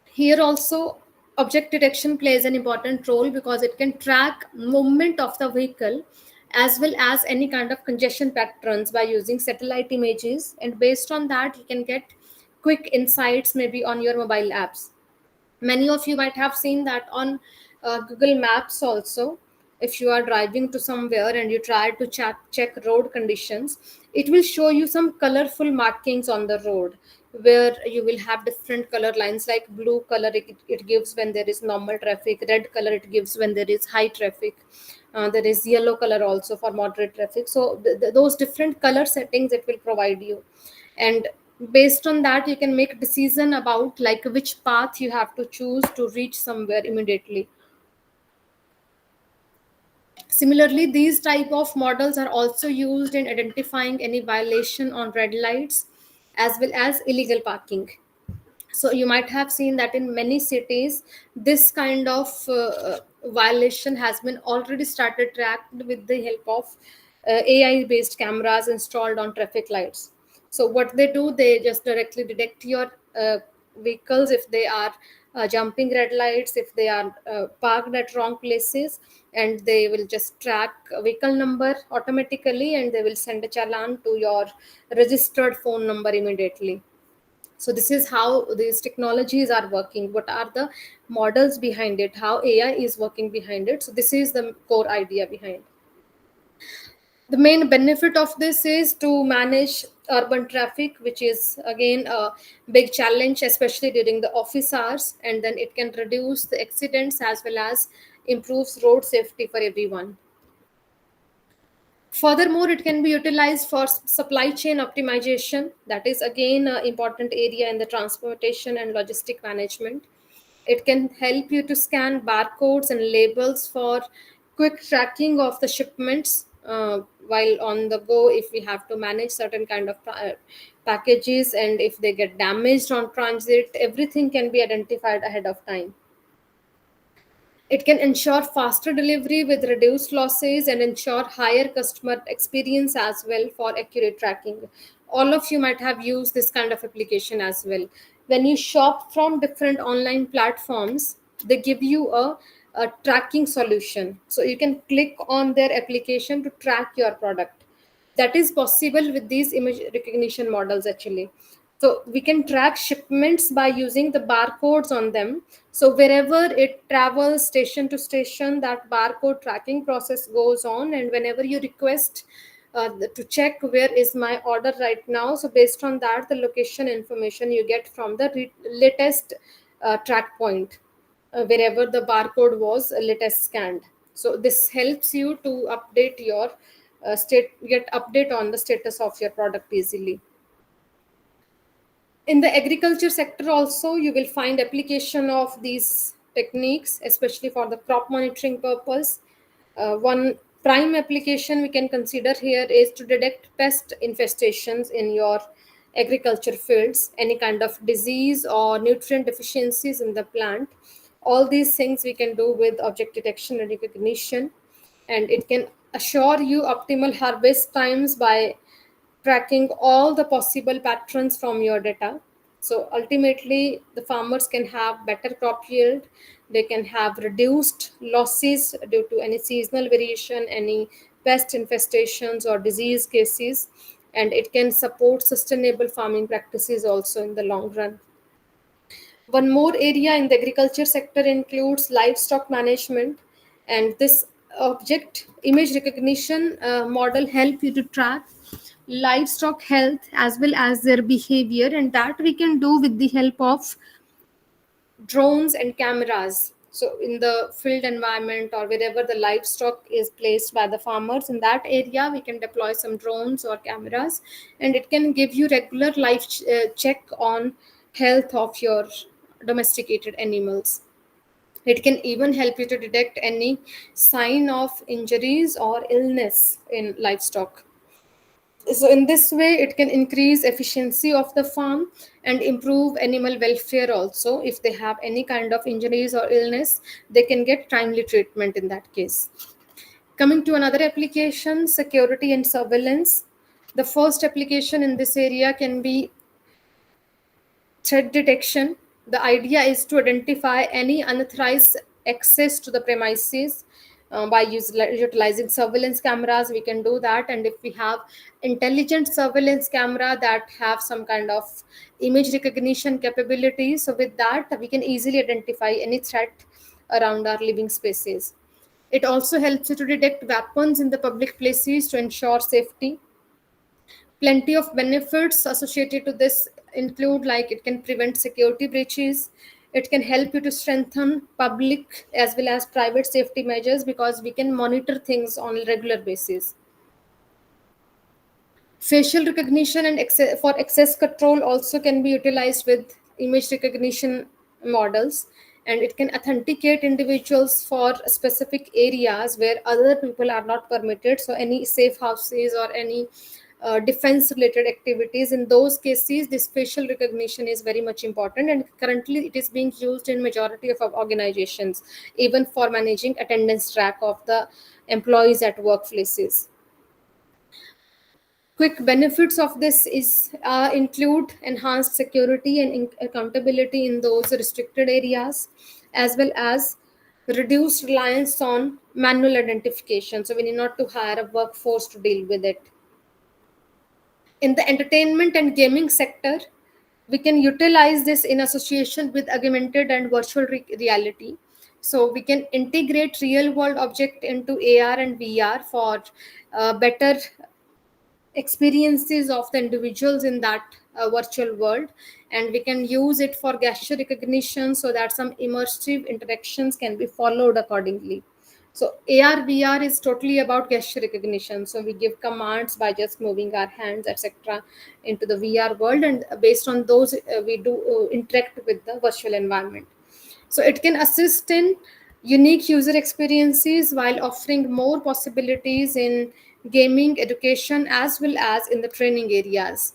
Here also, object detection plays an important role, because it can track movement of the vehicle as well as any kind of congestion patterns by using satellite images, and based on that you can get quick insights maybe on your mobile apps. Many of you might have seen that on Google Maps also. If you are driving to somewhere and you try to check road conditions, it will show you some colorful markings on the road, where you will have different color lines, like blue color it gives when there is normal traffic, red color it gives when there is high traffic, there is yellow color also for moderate traffic. So those different color settings it will provide you, and based on that you can make a decision about like which path you have to choose to reach somewhere immediately. Similarly, these type of models are also used in identifying any violation on red lights as well as illegal parking. So you might have seen that in many cities this kind of violation has been already started tracked with the help of AI based cameras installed on traffic lights. So what they do, they just directly detect your vehicles if they are jumping red lights, if they are parked at wrong places, and they will just track a vehicle number automatically, and they will send a challan to your registered phone number immediately. So this is how these technologies are working, what are the models behind it, how AI is working behind it. So this is the core idea behind. The main benefit of this is to manage urban traffic, which is again a big challenge especially during the office hours, and then it can reduce the accidents as well as improves road safety for everyone. Furthermore, it can be utilized for supply chain optimization. That is again an important area in the transportation and logistic management. It can help you to scan barcodes and labels for quick tracking of the shipments while on the go. If we have to manage certain kind of packages, and if they get damaged on transit, everything can be identified ahead of time. It can ensure faster delivery with reduced losses and ensure higher customer experience as well for accurate tracking. All of you might have used this kind of application as well. When you shop from different online platforms, they give you a tracking solution. So you can click on their application to track your product. That is possible with these image recognition models actually. So we can track shipments by using the barcodes on them. So wherever it travels station to station, that barcode tracking process goes on. And whenever you request to check where is my order right now, so based on that, the location information you get from the latest track point, wherever the barcode was latest scanned. So this helps you to update your get update on the status of your product easily. In the agriculture sector also, you will find application of these techniques, especially for the crop monitoring purpose. One prime application we can consider here is to detect pest infestations in your agriculture fields, any kind of disease or nutrient deficiencies in the plant. All these things we can do with object detection and recognition, and it can assure you optimal harvest times by tracking all the possible patterns from your data. So ultimately, the farmers can have better crop yield. They can have reduced losses due to any seasonal variation, any pest infestations or disease cases, and it can support sustainable farming practices also in the long run. One more area in the agriculture sector includes livestock management, and this object image recognition model help you to track livestock health as well as their behavior, and that we can do with the help of drones and cameras. So in the field environment or wherever the livestock is placed by the farmers, in that area we can deploy some drones or cameras, and it can give you regular life check on health of your domesticated animals. It can even help you to detect any sign of injuries or illness in livestock. So in this way, it can increase efficiency of the farm and improve animal welfare also. If they have any kind of injuries or illness, they can get timely treatment in that case. Coming to another application, security and surveillance. The first application in this area can be threat detection. The idea is to identify any unauthorized access to the premises by utilizing surveillance cameras. We can do that, and if we have intelligent surveillance camera that have some kind of image recognition capabilities, so with that we can easily identify any threat around our living spaces. It also helps you to detect weapons in the public places to ensure safety. Plenty of benefits associated to this include, like, it can prevent security breaches, it can help you to strengthen public as well as private safety measures because we can monitor things on a regular basis. Facial recognition and for access control also can be utilized with image recognition models, and it can authenticate individuals for specific areas where other people are not permitted. So any safe houses or any defense related activities, in those cases this facial recognition is very much important, and currently it is being used in majority of our organizations, even for managing attendance track of the employees at workplaces. Quick benefits of this is include enhanced security and accountability in those restricted areas, as well as reduced reliance on manual identification. So we need not to hire a workforce to deal with it. In the entertainment and gaming sector, we can utilize this in association with augmented and virtual reality. So we can integrate real world object into AR and VR for better experiences of the individuals in that virtual world, and we can use it for gesture recognition so that some immersive interactions can be followed accordingly. So AR VR is totally about gesture recognition, so we give commands by just moving our hands, etc., into the VR world, and based on those we do interact with the virtual environment. So it can assist in unique user experiences while offering more possibilities in gaming, education, as well as in the training areas.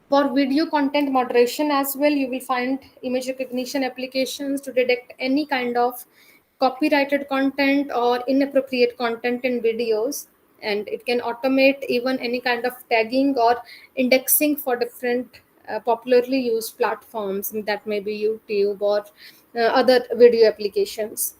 For video content moderation as well, you will find image recognition applications to detect any kind of copyrighted content or inappropriate content in videos, and it can automate even any kind of tagging or indexing for different popularly used platforms, and that may be YouTube or other video applications.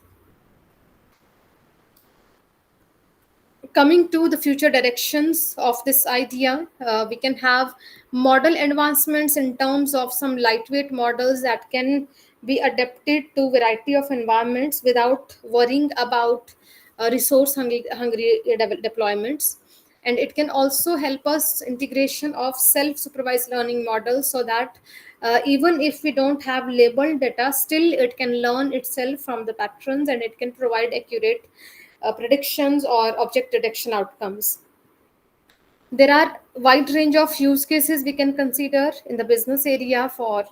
Coming to the future directions of this idea, we can have model advancements in terms of some lightweight models that can be adapted to variety of environments without worrying about hungry deployments. And it can also help us integration of self-supervised learning models, so that even if we don't have labeled data, still it can learn itself from the patterns, and it can provide accurate predictions or object detection outcomes. There are wide range of use cases we can consider in the business area for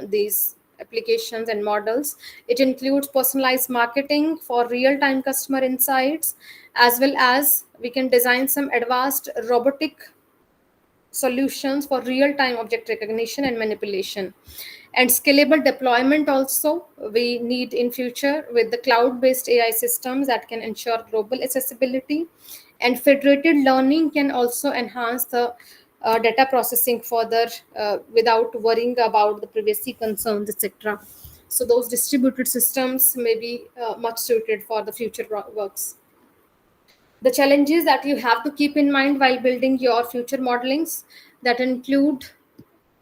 these applications and models. It includes personalized marketing for real-time customer insights, as well as we can design some advanced robotic solutions for real-time object recognition and manipulation. And scalable deployment also we need in future with the cloud-based AI systems that can ensure global accessibility. And federated learning can also enhance the data processing further without worrying about the privacy concerns, etc. So those distributed systems may be much suited for the future works. The challenges that you have to keep in mind while building your future modelings, that include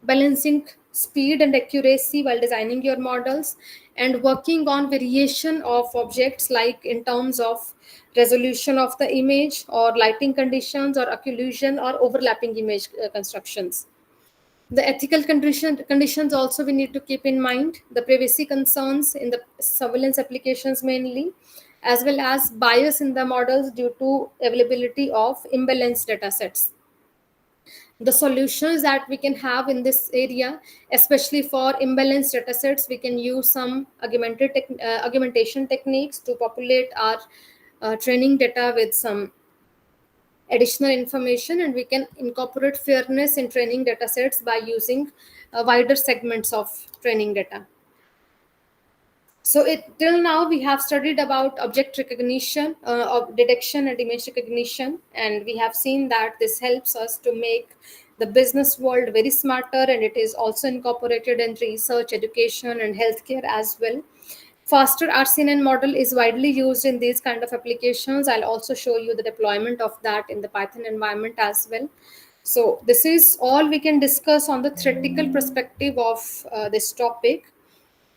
balancing speed and accuracy while designing your models, and working on variation of objects, like in terms of resolution of the image or lighting conditions or occlusion or overlapping image constructions. The ethical conditions also we need to keep in mind, the privacy concerns in the surveillance applications mainly, as well as bias in the models due to availability of imbalanced data sets. The solutions that we can have in this area, especially for imbalanced data sets, we can use some augmentation techniques to populate our training data with some additional information, and we can incorporate fairness in training data sets by using wider segments of training data. So till now we have studied about object recognition, of detection and image recognition, and we have seen that this helps us to make the business world very smarter, and it is also incorporated in research, education, and healthcare as well. Faster RCNN model is widely used in these kind of applications. I'll also show you the deployment of that in the Python environment as well. So this is all we can discuss on the theoretical perspective of this topic,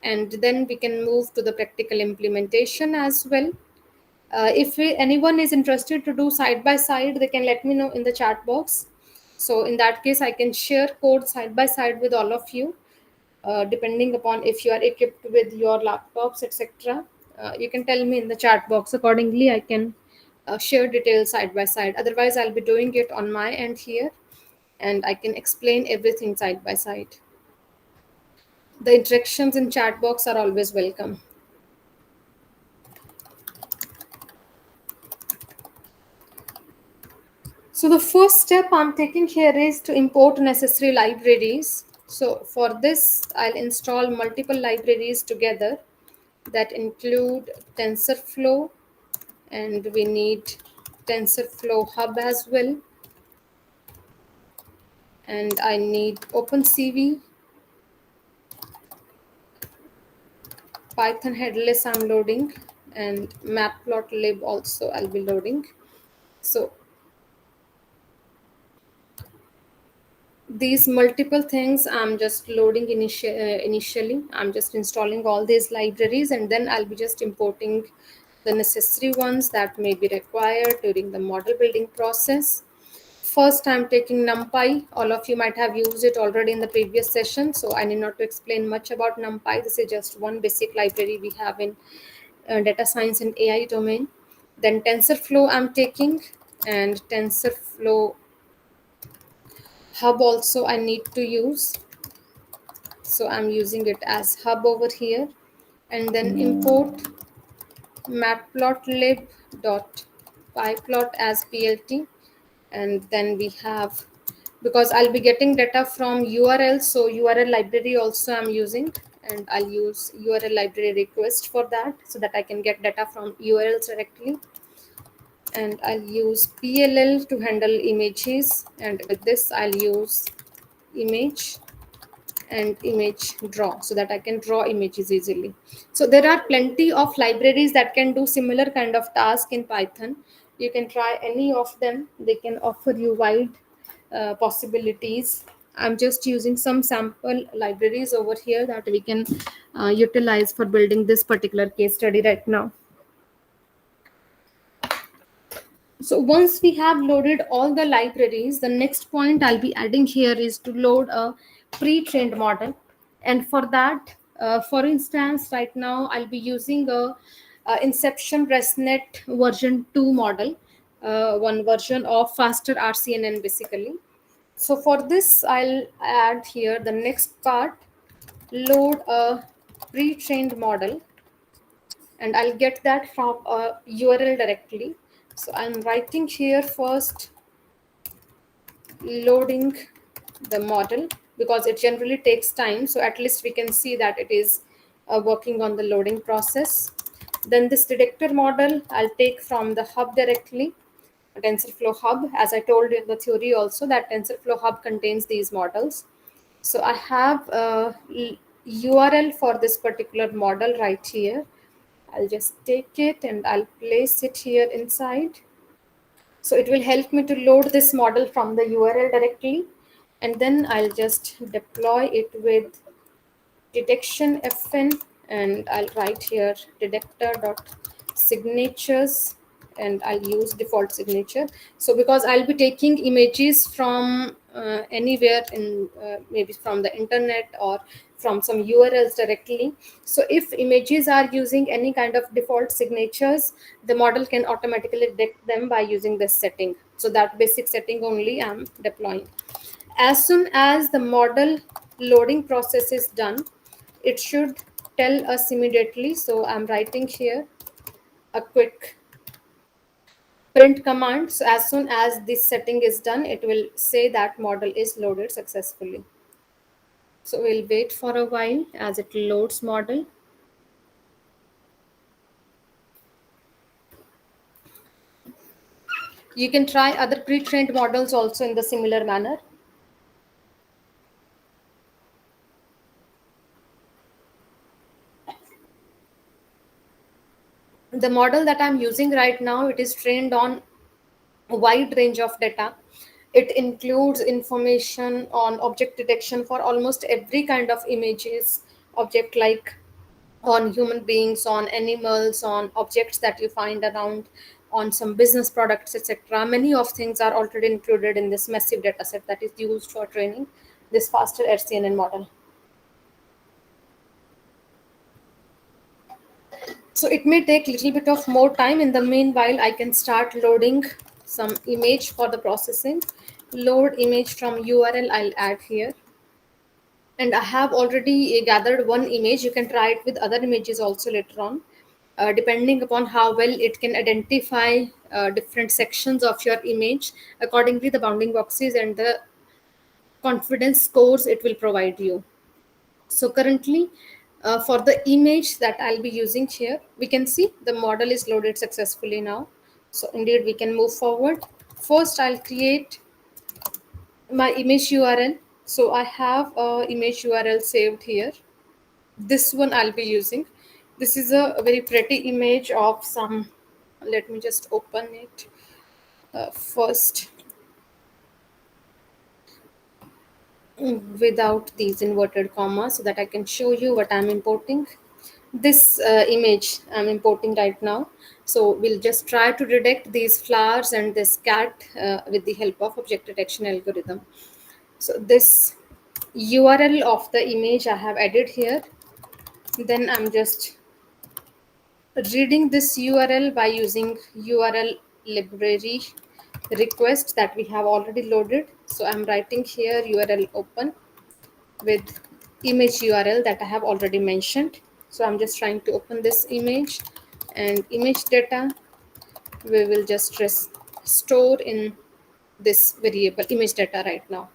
and then we can move to the practical implementation as well. If anyone is interested to do side by side, they can let me know in the chat box. So in that case, I can share code side by side with all of you, depending upon if you are equipped with your laptops, etc. You can tell me in the chat box. Accordingly, I can share details side by side. Otherwise, I'll be doing it on my end here, and I can explain everything side by side. The interactions in chat box are always welcome. So the first step I'm taking here is to import necessary libraries. So for this, I'll install multiple libraries together that include TensorFlow, and we need TensorFlow Hub as well. And I need OpenCV, Python headless I'm loading, and Matplotlib also I'll be loading. So these multiple things I'm just loading initially. I'm just installing all these libraries, and then I'll be just importing the necessary ones that may be required during the model building process. First, I'm taking NumPy. All of you might have used it already in the previous session, so I need not to explain much about NumPy. This is just one basic library we have in data science and AI domain. Then TensorFlow I'm taking, and TensorFlow Hub also I need to use. So I'm using it as hub over here, and then import matplotlib.pyplot as plt. And then we have, because I'll be getting data from URL, so URL library also I'm using, and I'll use URL library request for that so that I can get data from URLs directly. And I'll use PLL to handle images, and with this I'll use image and image draw so that I can draw images easily. So there are plenty of libraries that can do similar kind of task in Python. You can try any of them. They can offer you wide possibilities. I'm just using some sample libraries over here that we can utilize for building this particular case study right now. So once we have loaded all the libraries, the next point I'll be adding here is to load a pre-trained model. And for that, for instance, right now I'll be using a Inception ResNet version 2 model, one version of faster RCNN basically. So for this, I'll add here the next part, load a pre-trained model, and I'll get that from a URL directly. So I'm writing here first loading the model because it generally takes time. So at least we can see that it is working on the loading process. Then this detector model I'll take from the hub directly, TensorFlow hub. As I told you in the theory also that TensorFlow hub contains these models. So I have a URL for this particular model right here. I'll just take it and I'll place it here inside. So it will help me to load this model from the URL directly. And then I'll just deploy it with detection fn, and I'll write here detector.signatures, and I'll use default signature. So because I'll be taking images from anywhere in maybe from the internet or from some URLs directly. So if images are using any kind of default signatures, the model can automatically detect them by using this setting. So that basic setting only I'm deploying. As soon as the model loading process is done, it should tell us immediately. So I'm writing here a quick print command. So as soon as this setting is done, it will say that model is loaded successfully. So we'll wait for a while as it loads model. You can try other pre-trained models also in the similar manner. The model that I'm using right now, it is trained on a wide range of data. It includes information on object detection for almost every kind of images, object like on human beings, on animals, on objects that you find around, on some business products, etc. Many of things are already included in this massive data set that is used for training this faster RCNN model. So it may take a little bit of more time. In the meanwhile, I can start loading some image for the processing. Load image from URL I'll add here. And I have already gathered one image. You can try it with other images also later on. Depending upon how well it can identify different sections of your image, accordingly the bounding boxes and the confidence scores it will provide you. So currently, for the image that I'll be using here, we can see the model is loaded successfully now. So indeed, we can move forward. First, I'll create my image URL. So I have a image URL saved here. This one I'll be using. This is a very pretty image of some. Let me just open it first without these inverted commas so that I can show you what I'm importing. This image I'm importing right now. So we'll just try to detect these flowers and this cat with the help of object detection algorithm. So this URL of the image I have added here. Then I'm just reading this URL by using URL library request that we have already loaded. So I'm writing here URL open with image URL that I have already mentioned. So I'm just trying to open this image, and image data we will just store in this variable image data right now.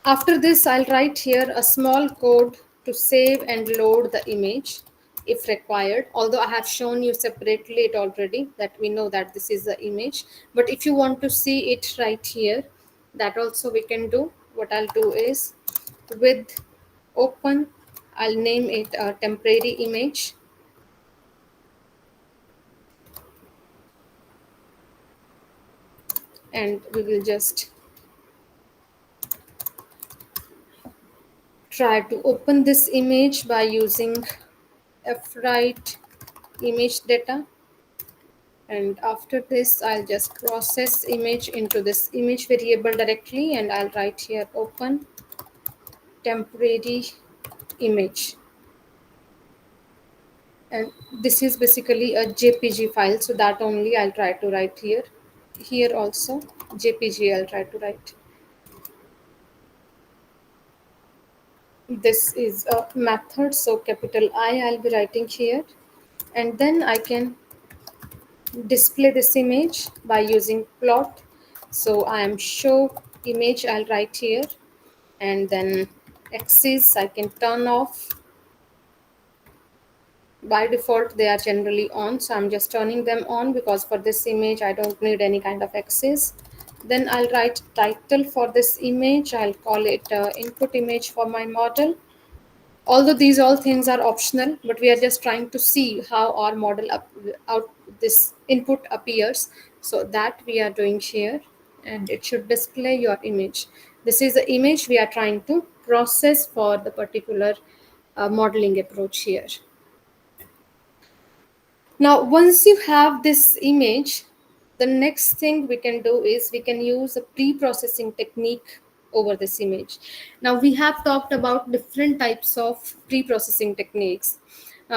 After this, I'll write here a small code to save and load the image if required, although I have shown you separately it already that we know that this is the image. But if you want to see it right here, that also we can do. What I'll do is, with open, I'll name it a temporary image, and we will just try to open this image by using fwrite image data. And after this, I'll just process image into this image variable directly, and I'll write here open temporary image. And this is basically a JPG file, so that only I'll try to write here. Here also JPG I'll try to write. This is a method, so capital I'll be writing here, and then I can display this image by using plot. So I am show image, I'll write here, and then axis I can turn off. By default they are generally on, so I'm just turning them on because for this image I don't need any kind of axis. Then I'll write title for this image, I'll call it input image for my model. Although these all things are optional, but we are just trying to see how our model out this input appears, so that we are doing here. And it should display your image. This is the image we are trying to process for the particular modeling approach here. Now, once you have this image, the next thing we can do is we can use a pre-processing technique over this image. Now, we have talked about different types of pre-processing techniques.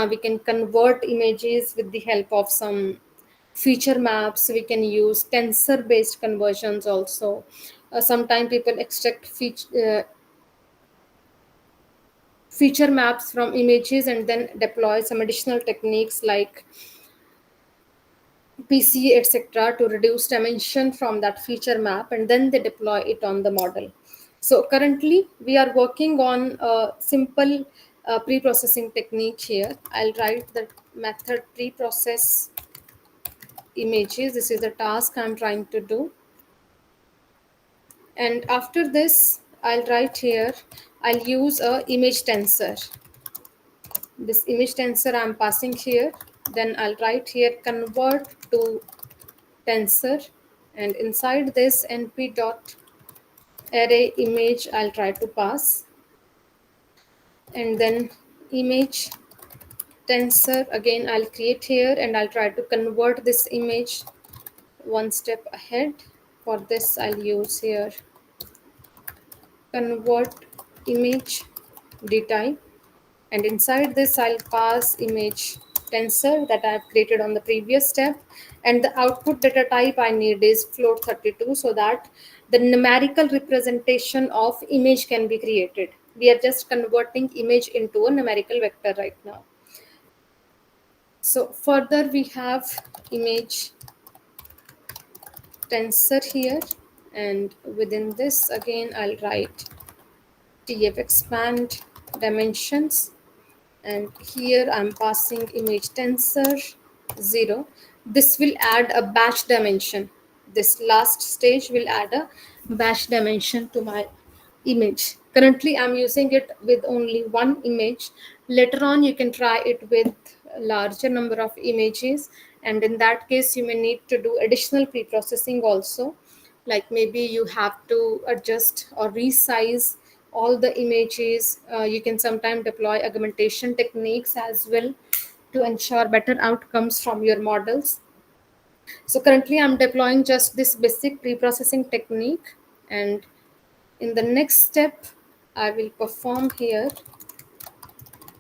We can convert images with the help of some feature maps. We can use tensor-based conversions also. Sometimes people extract feature maps from images and then deploy some additional techniques like PCA, etc., to reduce dimension from that feature map, and then they deploy it on the model. So currently we are working on a simple pre-processing technique here. I'll write the method pre-process images. This is the task I'm trying to do. And after this, I'll write here, I'll use a image tensor. This image tensor I'm passing here. Then I'll write here convert to tensor, and inside this np dot array image I'll try to pass, and then image tensor again I'll create here, and I'll try to convert this image one step ahead. For this I'll use here convert image dtype, and inside this I'll pass image tensor that I've created on the previous step, and the output data type I need is float32 so that the numerical representation of image can be created. We are just converting image into a numerical vector right now. So further we have image tensor here, and within this again I'll write tf expand dimensions, and here I'm passing image tensor 0. This will add a batch dimension. This last stage will add a batch dimension to my image. Currently I'm using it with only one image. Later on you can try it with a larger number of images, and in that case you may need to do additional pre-processing also, like maybe you have to adjust or resize all the images. You can sometimes deploy augmentation techniques as well to ensure better outcomes from your models. So currently I'm deploying just this basic pre-processing technique, and in the next step I will perform here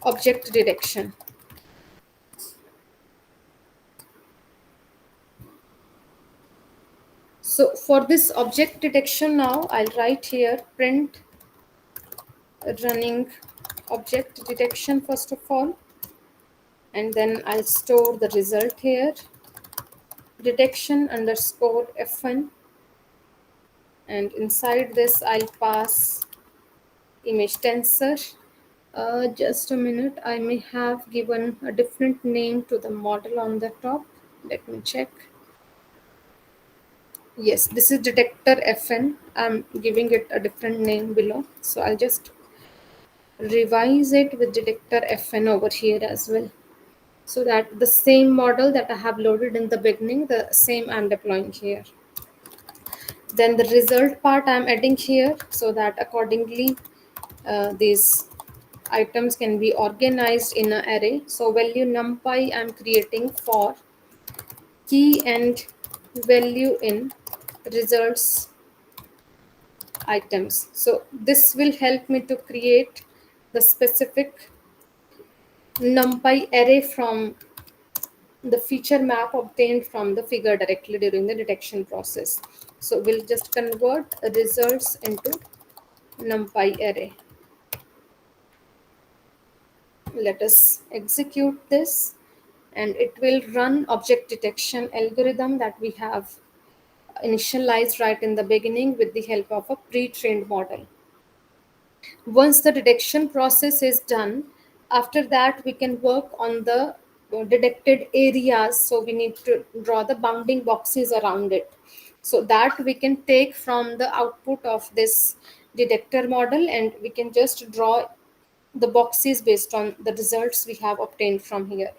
object detection. So for this object detection now I'll write here print running object detection first of all, and then I'll store the result here detection underscore f1, and inside this I'll pass image tensor Just a minute, I may have given a different name to the model on the top. Let me check. Yes, this is detector FN. I'm giving it a different name below. So I'll just revise it with detector FN over here as well. So that the same model that I have loaded in the beginning, the same I'm deploying here. Then the result part I'm adding here so that accordingly these items can be organized in an array. So value numpy I'm creating for key and value in results items. So this will help me to create the specific numpy array from the feature map obtained from the figure directly during the detection process. So we'll just convert results into numpy array. Let us execute this and it will run object detection algorithm that we have initialized right in the beginning with the help of a pre-trained model. Once the detection process is done, after that we can work on the detected areas. So we need to draw the bounding boxes around it. So that we can take from the output of this detector model and we can just draw the boxes based on the results we have obtained from here.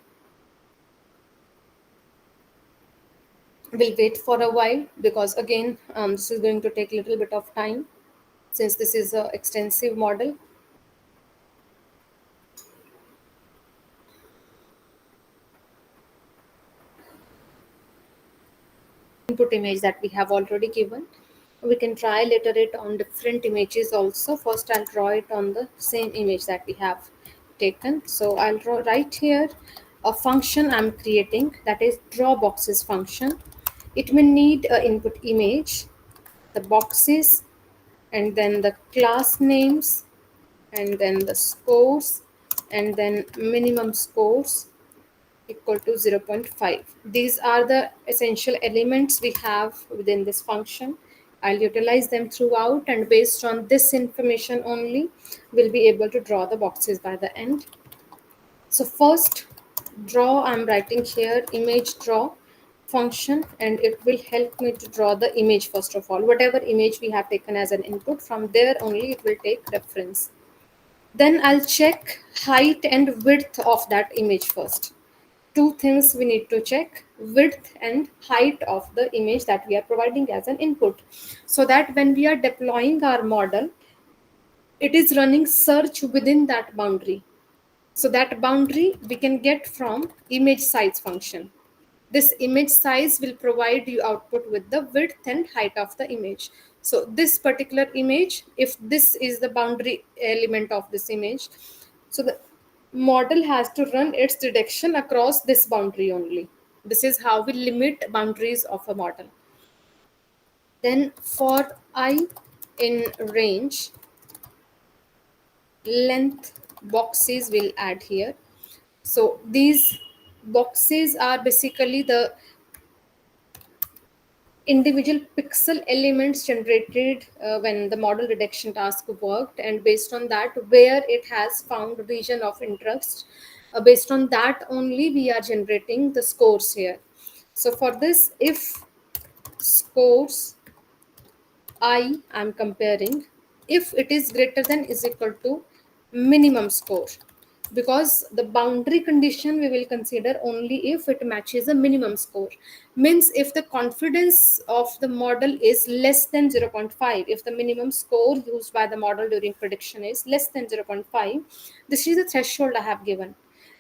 We'll wait for a while because again this is going to take a little bit of time since this is an extensive model. Input image that we have already given. We can try later it on different images also. First, I'll draw it on the same image that we have taken. So I'll draw right here a function I'm creating, that is draw boxes function. It may need a input image, the boxes, and then the class names, and then the scores, and then minimum scores equal to 0.5. These are the essential elements we have within this function. I'll utilize them throughout and based on this information only, we'll be able to draw the boxes by the end. So first draw, I'm writing here image draw function and it will help me to draw the image first of all. Whatever image we have taken as an input, from there only it will take reference. Then I'll check height and width of that image first. Two things we need to check: width and height of the image that we are providing as an input, so that when we are deploying our model, it is running search within that boundary. So that boundary we can get from image size function. This image size will provide you output with the width and height of the image. So this particular image, if this is the boundary element of this image, so the model has to run its detection across this boundary only. This is how we limit boundaries of a model. Then for I in range, length boxes will add here. So these boxes are basically the individual pixel elements generated when the model detection task worked, and based on that where it has found region of interest, based on that only we are generating the scores here. So for this, if scores I am comparing, if it is greater than is equal to minimum score, because the boundary condition we will consider only if it matches a minimum score. Means if the confidence of the model is less than 0.5, if the minimum score used by the model during prediction is less than 0.5, this is the threshold I have given,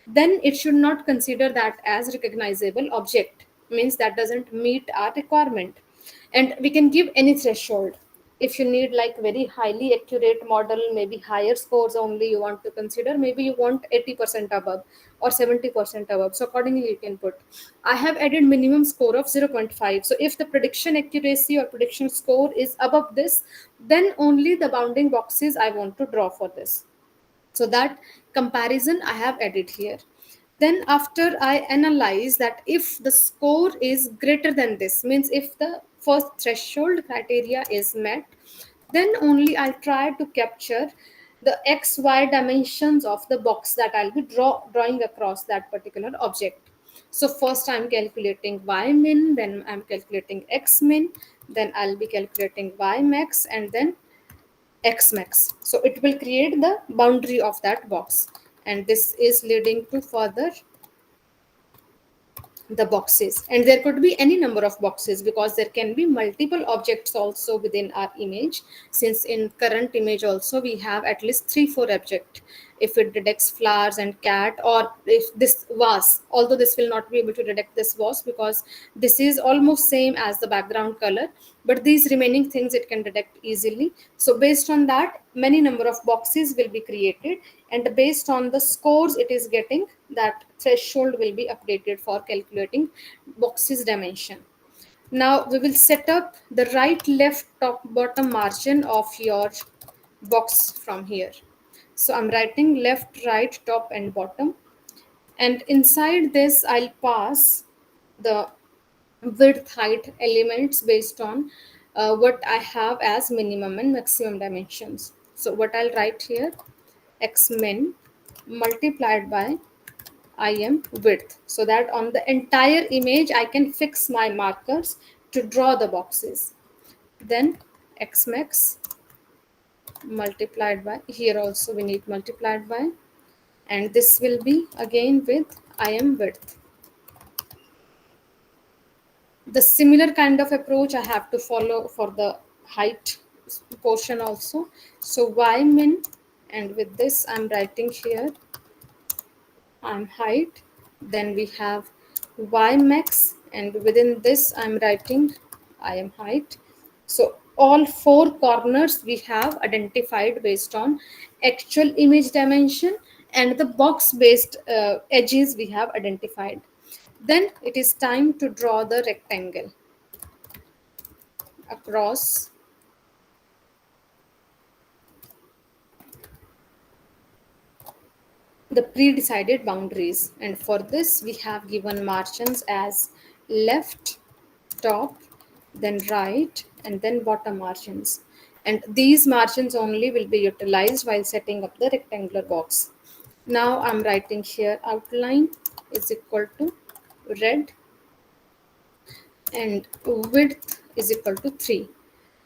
then it should not consider that as recognizable object. Means that doesn't meet our requirement. And we can give any threshold. If you need like very highly accurate model, maybe higher scores only you want to consider, maybe you want 80% above or 70% above, so accordingly you can put. I have added minimum score of 0.5. So if the prediction accuracy or prediction score is above this, then only the bounding boxes I want to draw for this. So that comparison I have added here. Then after I analyze that if the score is greater than this, means if the first threshold criteria is met, then only I'll try to capture the XY dimensions of the box that I'll be drawing across that particular object. So first I'm calculating Y min, then I'm calculating X min, then I'll be calculating Y max, and then X max. So it will create the boundary of that box. And this is leading to further the boxes, and there could be any number of boxes because there can be multiple objects also within our image. Since in current image also we have at least 3-4 object, if it detects flowers and cat, or if this vase, although this will not be able to detect this vase because this is almost same as the background color, but these remaining things it can detect easily. So based on that, many number of boxes will be created, and based on the scores it is getting, that threshold will be updated for calculating boxes dimension. Now we will set up the right, left, top, bottom margin of your box from here. So I'm writing left, right, top, and bottom, and inside this I'll pass the width, height elements based on what I have as minimum and maximum dimensions. So what I'll write here, x min multiplied by im width, so that on the entire image I can fix my markers to draw the boxes. Then x max multiplied by, here also we need multiplied by, and this will be again with im width. The similar kind of approach I have to follow for the height portion also. So y min, and with this I'm writing here I'm height. Then we have y max, and within this I'm writing I am height. So all 4 corners we have identified based on actual image dimension, and the box based edges we have identified. Then it is time to draw the rectangle across the pre-decided boundaries, and for this we have given margins as left, top, then right, and then bottom margins, and these margins only will be utilized while setting up the rectangular box. Now I'm writing here outline is equal to red, and width is equal to 3.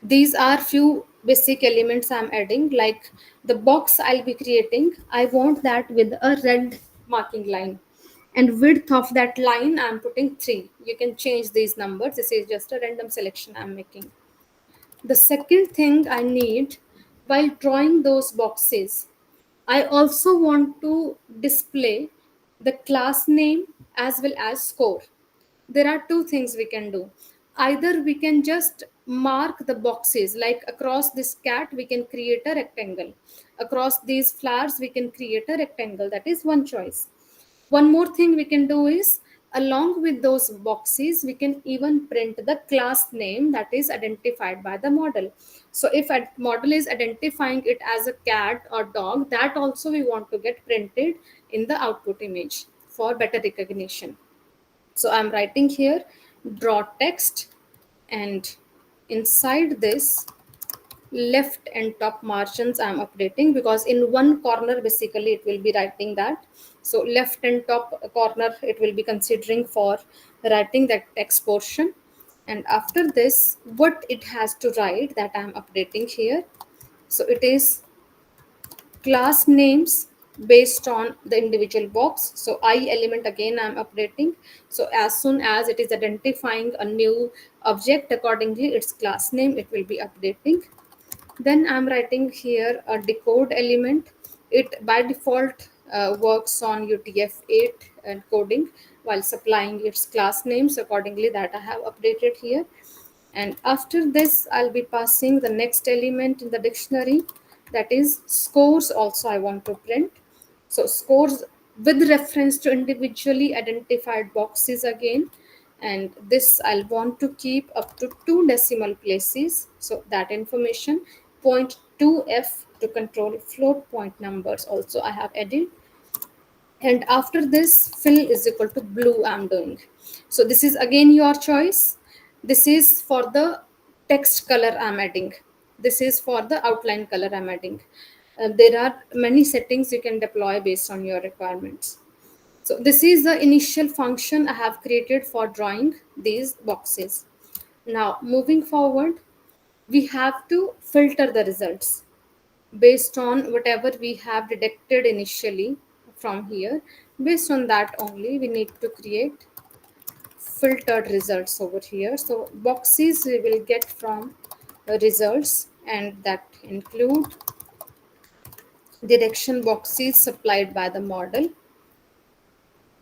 These are few basic elements I'm adding, like the box I'll be creating, I want that with a red marking line, and width of that line I'm putting 3. You can change these numbers, this is just a random selection I'm making. The second thing I need while drawing those boxes, I also want to display the class name as well as score. There are two things we can do. Either we can just mark the boxes, like across this cat we can create a rectangle, across these flowers we can create a rectangle, that is one choice. One more thing we can do is, along with those boxes we can even print the class name that is identified by the model. So if a model is identifying it as a cat or dog, that also we want to get printed in the output image for better recognition. So I'm writing here draw text, and inside this left and top margins I'm updating, because in one corner basically it will be writing that. So left and top corner it will be considering for writing that text portion. And after this, what it has to write, that I'm updating here. So it is class names based on the individual box. So I element again I'm updating. So as soon as it is identifying a new object, accordingly its class name it will be updating. Then I'm writing here a decode element. It by default works on UTF-8 encoding while supplying its class names, accordingly that I have updated here. And after this I'll be passing the next element in the dictionary, that is scores also I want to print. So scores with reference to individually identified boxes again, and this I'll want to keep up to 2 decimal places, so that information. Point 2f to control float point numbers also I have added. And after this fill is equal to blue I'm doing. So this is again your choice. This is for the text color I'm adding, this is for the outline color I'm adding. There are many settings you can deploy based on your requirements. So this is the initial function I have created for drawing these boxes. Now moving forward, we have to filter the results based on whatever we have detected initially from here. Based on that only, we need to create filtered results over here. So boxes we will get from results, and that include direction boxes supplied by the model.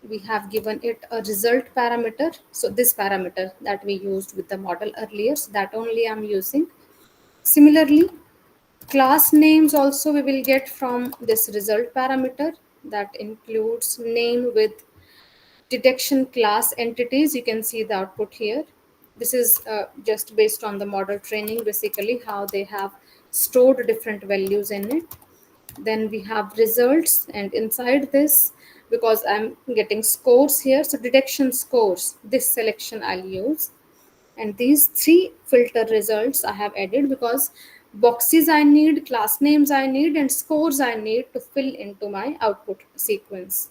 We have given it a result parameter. So this parameter that we used with the model earlier, so that only I'm using. Similarly, class names also we will get from this result parameter. That includes name with detection class entities. You can see the output here. This is just based on the model training, basically how they have stored different values in it. Then we have results, and inside this, because I'm getting scores here, so detection scores, this selection I'll use. And these three filter results I have added because boxes I need, class names I need, and scores I need to fill into my output sequence.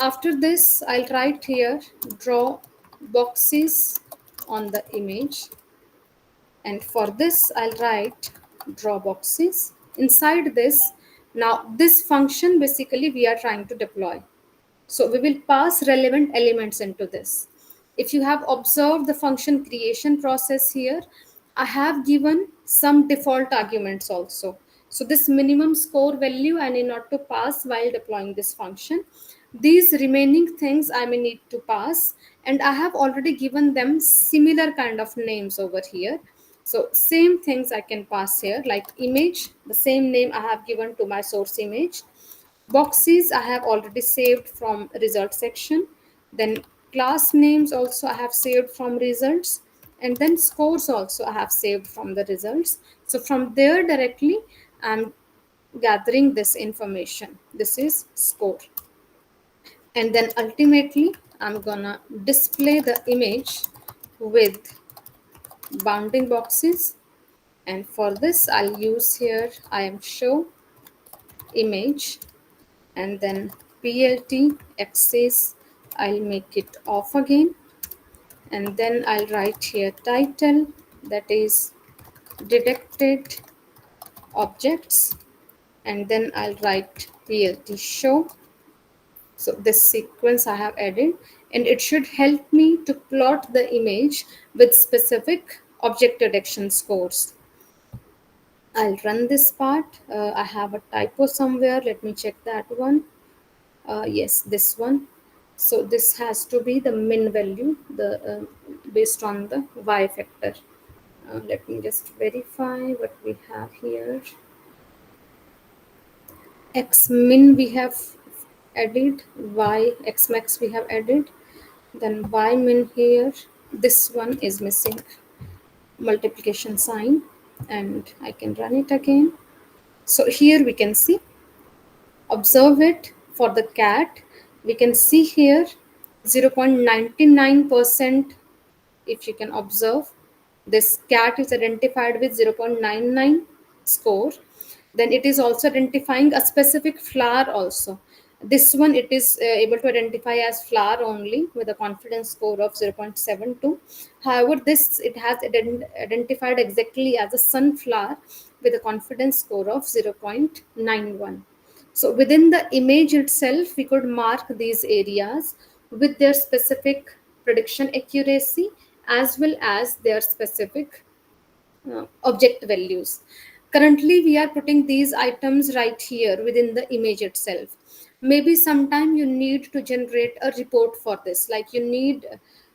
After this, I'll write here draw boxes on the image, and for this I'll write draw boxes. Inside this, now this function basically we are trying to deploy. So we will pass relevant elements into this. If you have observed the function creation process here, I have given some default arguments also. So this minimum score value I need not to pass while deploying this function. These remaining things I may need to pass, and I have already given them similar kind of names over here. So same things I can pass here, like image, the same name I have given to my source image. Boxes I have already saved from result section. Then class names also I have saved from results, and then scores also I have saved from the results. So from there directly I'm gathering this information. This is score, and then ultimately I'm gonna display the image with bounding boxes. And for this I'll use here I am show image, and then plt access I'll make it off again, and then I'll write here title, that is detected objects, and then I'll write plt show. So this sequence I have added, and it should help me to plot the image with specific object detection scores. I'll run this part. I have a typo somewhere, let me check that one. Yes, this one. So this has to be the min value, the based on the y factor. Let me just verify what we have here. X min we have added, y x max we have added, then y min here. This one is missing multiplication sign, and I can run it again. So here we can see, observe it for the cat. We can see here 0.99%. If you can observe, this cat is identified with 0.99 score. Then it is also identifying a specific flower also. This one it is able to identify as flower only with a confidence score of 0.72. However, this it has identified exactly as a sunflower with a confidence score of 0.91. So within the image itself, we could mark these areas with their specific prediction accuracy as well as their specific object values. Currently, we are putting these items right here within the image itself. Maybe sometime you need to generate a report for this, like you need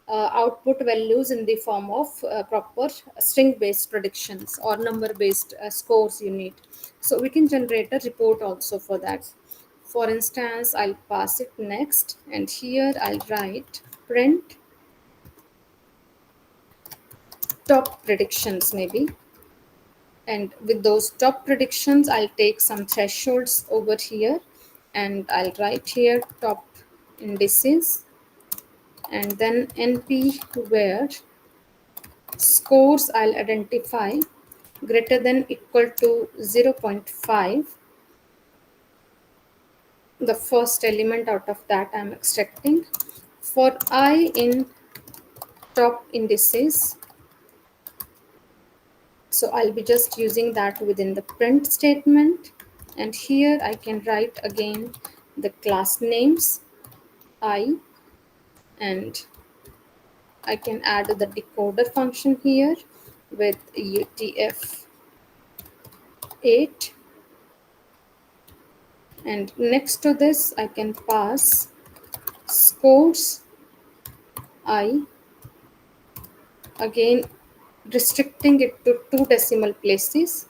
output values in the form of proper string based predictions or number based scores you need. So we can generate a report also for that. For instance, I'll pass it next, and here I'll write print top predictions maybe. And with those top predictions, I'll take some thresholds over here, and I'll write here top indices, and then np where scores I'll identify greater than equal to 0.5, the first element out of that I'm extracting. For I in top indices, so I'll be just using that within the print statement. And here I can write again the class names I, and I can add the decoder function here with UTF-8, and next to this I can pass scores I, again restricting it to two decimal places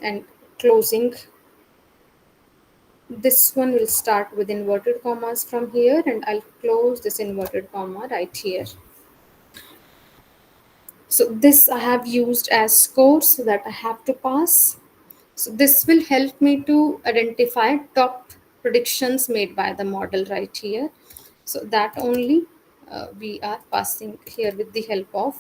and closing. This one will start with inverted commas from here, and I'll close this inverted comma right here. So this I have used as scores that I have to pass. So this will help me to identify top predictions made by the model right here. So that only we are passing here with the help of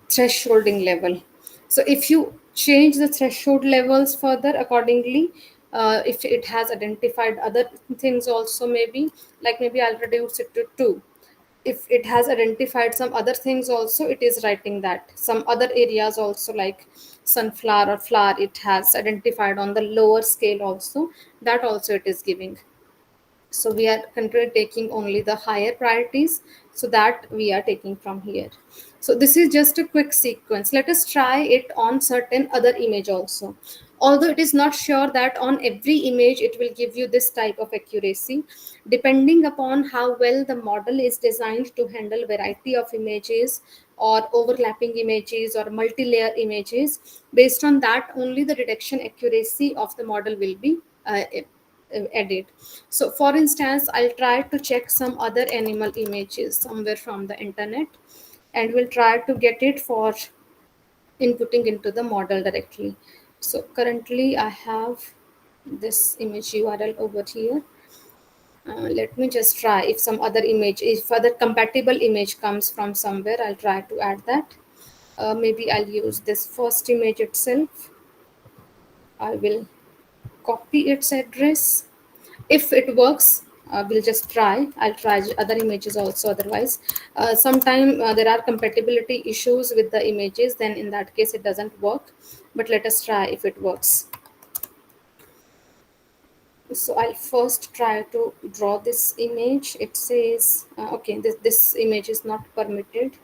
thresholding level. So if you change the threshold levels further accordingly, if it has identified other things also, maybe like maybe I'll reduce it to 2. If it has identified some other things also, it is writing that some other areas also like sunflower or flower, it has identified on the lower scale also, that also it is giving. So we are currently taking only the higher priorities, so that we are taking from here. So this is just a quick sequence. Let us try it on certain other image also. Although it is not sure that on every image it will give you this type of accuracy, depending upon how well the model is designed to handle variety of images or overlapping images or multi-layer images. Based on that only the detection accuracy of the model will be edit. So for instance, I'll try to check some other animal images somewhere from the internet, and we'll try to get it for inputting into the model directly. So currently I have this image URL over here. Let me just try if some other image, if other compatible image comes from somewhere, I'll try to add that. Maybe I'll use this first image itself. I will copy its address. If it works, we'll just try. I'll try other images also. Otherwise, sometime there are compatibility issues with the images, then in that case it doesn't work. But let us try if it works. So I'll first try to draw this image. It says okay, this image is not permitted.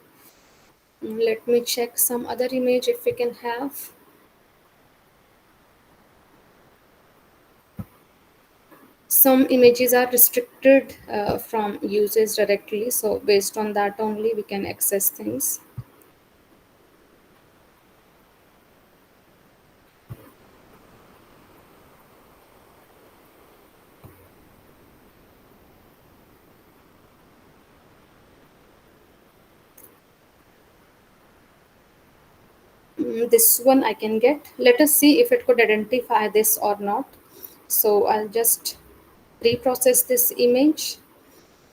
Let me check some other image if we can have. Some images are restricted from users directly, so based on that only we can access things. This one I can get. Let us see if it could identify this or not. So I'll just reprocess this image.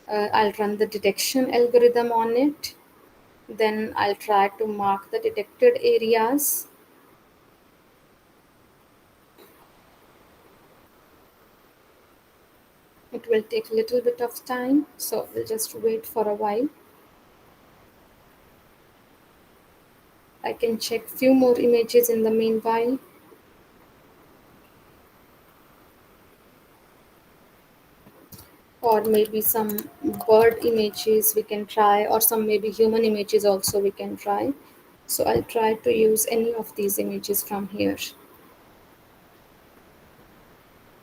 I'll run the detection algorithm on it. Then I'll try to mark the detected areas. It will take a little bit of time, so we'll just wait for a while. I can check few more images in the meanwhile. Or maybe some bird images we can try, or some maybe human images also we can try. So I'll try to use any of these images from here.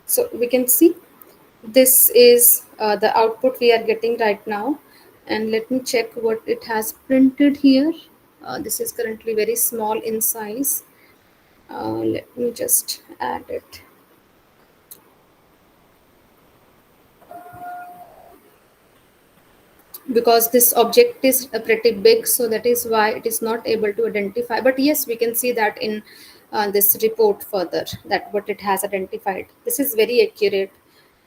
So we can see this is the output we are getting right now. And let me check what it has printed here. This is currently very small in size. Let me just add it. Because this object is pretty big, so that is why it is not able to identify. But yes, we can see that in this report further, that what it has identified, this is very accurate.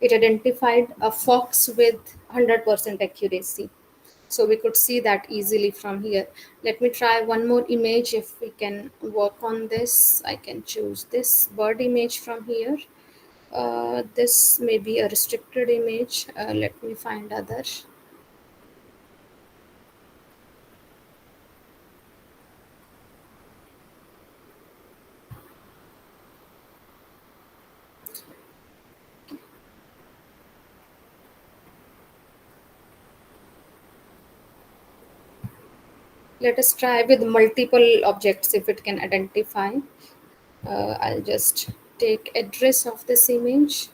It identified a fox with 100% accuracy. So we could see that easily from here. Let me try one more image. If we can work on this, I can choose this bird image from here. This may be a restricted image. Let me find other. Let us try with multiple objects if it can identify. I'll just take address of this image.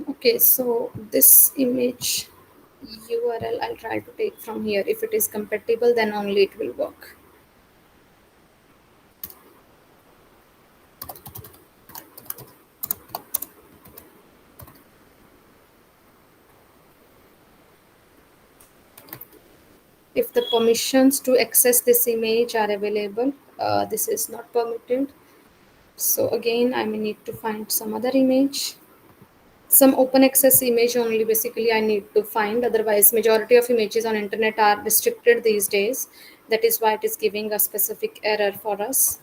Okay, so this image URL I'll try to take from here. If it is compatible, then only it will work. If the permissions to access this image are available, this is not permitted. So again, I may need to find some other image. Some open access image only basically I need to find, otherwise majority of images on internet are restricted these days. That is why it is giving a specific error for us.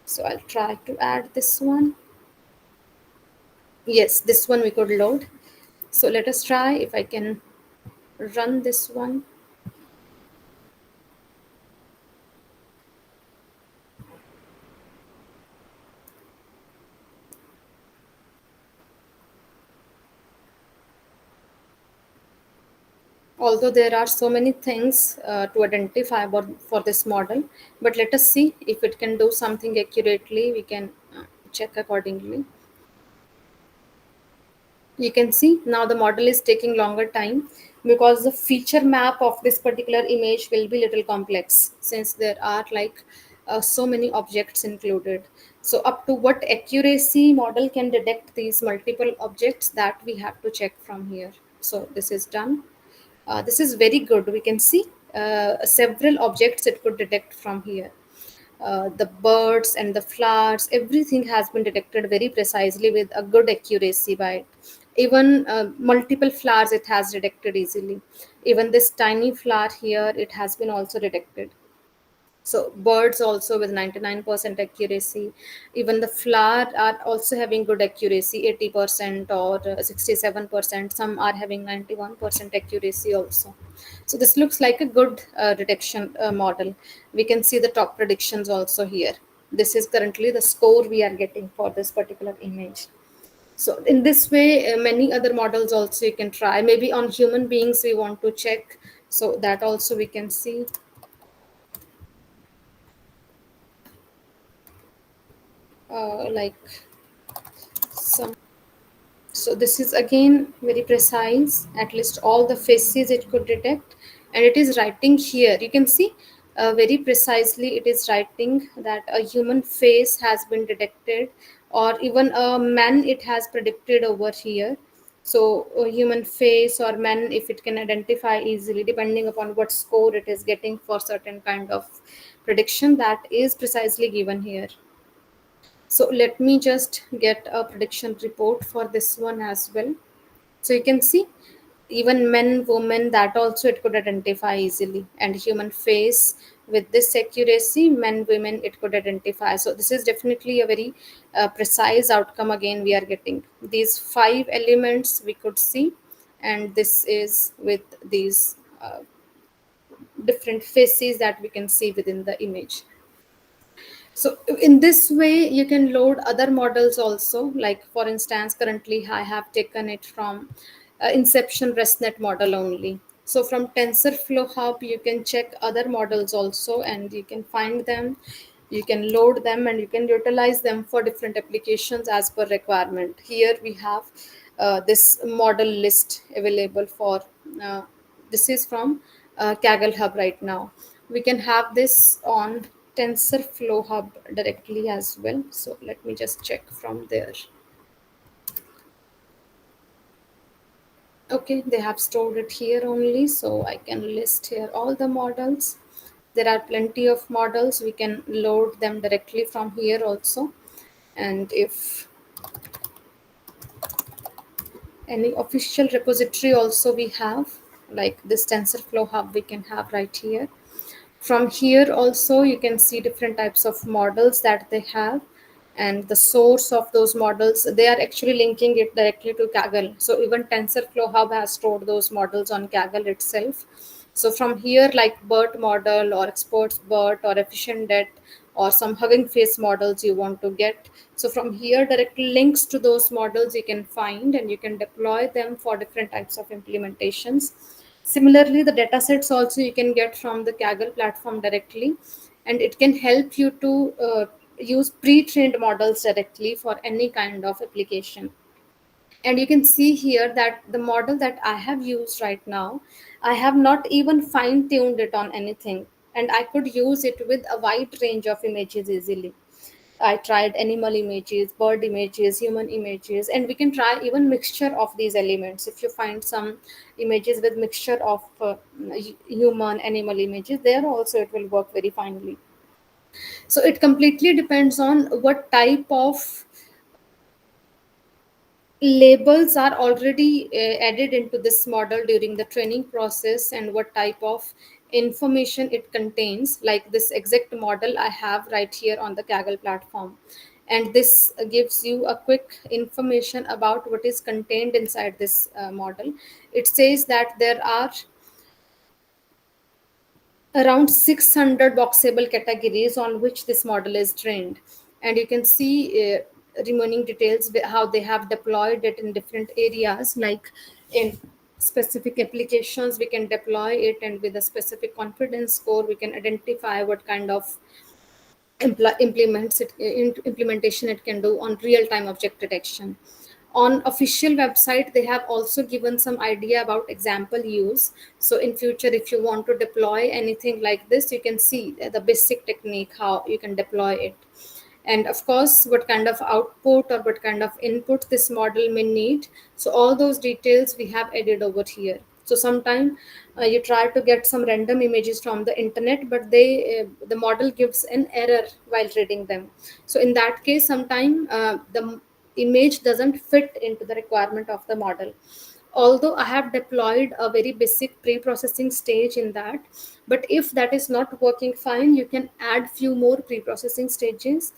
So I'll try to add this one. Yes, this one we could load. So let us try if I can run this one. Although there are so many things to identify for this model, but let us see if it can do something accurately. We can check accordingly. You can see now the model is taking longer time because the feature map of this particular image will be little complex, since there are like so many objects included. So up to what accuracy model can detect these multiple objects, that we have to check from here. So this is done. This is very good. We can see several objects it could detect from here. The birds and the flowers, everything has been detected very precisely with a good accuracy by it. Even multiple flowers it has detected easily. Even this tiny flower here, it has been also detected. So birds also with 99% accuracy. Even the flower are also having good accuracy, 80% or 67%. Some are having 91% accuracy also. So this looks like a good detection model. We can see the top predictions also here. This is currently the score we are getting for this particular image. So in this way, many other models also you can try. Maybe on human beings we want to check, so that also we can see. Like some. So this is again very precise, at least all the faces it could detect. And it is writing here, you can see very precisely it is writing that a human face has been detected, or even a man it has predicted over here. So a human face or man, if it can identify easily depending upon what score it is getting for certain kind of prediction, that is precisely given here. So let me just get a prediction report for this one as well. So you can see even men, women, that also it could identify easily, and human face with this accuracy, men, women, it could identify. So this is definitely a very precise outcome. Again, we are getting these five elements we could see, and this is with these different faces that we can see within the image. So in this way, you can load other models also. Like for instance, currently I have taken it from Inception ResNet model only. So from TensorFlow Hub, you can check other models also, and you can find them. You can load them, and you can utilize them for different applications as per requirement. Here we have this model list available for. Uh, this is from Kaggle Hub right now. We can have this on TensorFlow Hub directly as well. So let me just check from there. Okay, they have stored it here only, so I can list here all the models. There are plenty of models, we can load them directly from here also. And if any official repository also we have, like this TensorFlow hub we can have right here. From here also you can see different types of models that they have, and the source of those models, they are actually linking it directly to Kaggle. So even TensorFlow hub has stored those models on Kaggle itself. So from here, like BERT model or experts BERT or efficient det or some Hugging Face models you want to get, so from here directly links to those models you can find, and you can deploy them for different types of implementations. Similarly, the datasets also you can get from the Kaggle platform directly, and it can help you to use pre-trained models directly for any kind of application. And you can see here that the model that I have used right now, I have not even fine-tuned it on anything, and I could use it with a wide range of images easily. I tried animal images, bird images, human images, and we can try even mixture of these elements. If you find some images with mixture of human animal images, there also it will work very finely. So it completely depends on what type of labels are already added into this model during the training process, and what type of information it contains. Like this exact model I have right here on the Kaggle platform, and this gives you a quick information about what is contained inside this model. It says that there are around 600 boxable categories on which this model is trained, and you can see remaining details how they have deployed it in different areas. Like in specific applications we can deploy it, and with a specific confidence score we can identify what kind of implementation it can do on real time object detection. On official website they have also given some idea about example use. So in future if you want to deploy anything like this, you can see the basic technique how you can deploy it, and of course what kind of output or what kind of input this model may need. So all those details we have added over here. So sometime you try to get some random images from the internet, but the model gives an error while reading them. So in that case sometime the image doesn't fit into the requirement of the model, although I have deployed a very basic pre-processing stage in that. But if that is not working fine, you can add few more pre-processing stages.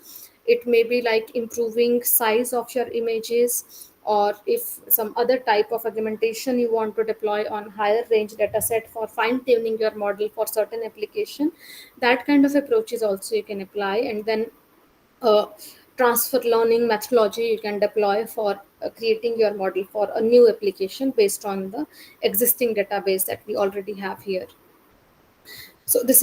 It may be like improving size of your images, or if some other type of augmentation you want to deploy on higher range data set for fine tuning your model for certain application, that kind of approaches also you can apply. And then uh, transfer learning methodology you can deploy for creating your model for a new application based on the existing database that we already have here. So this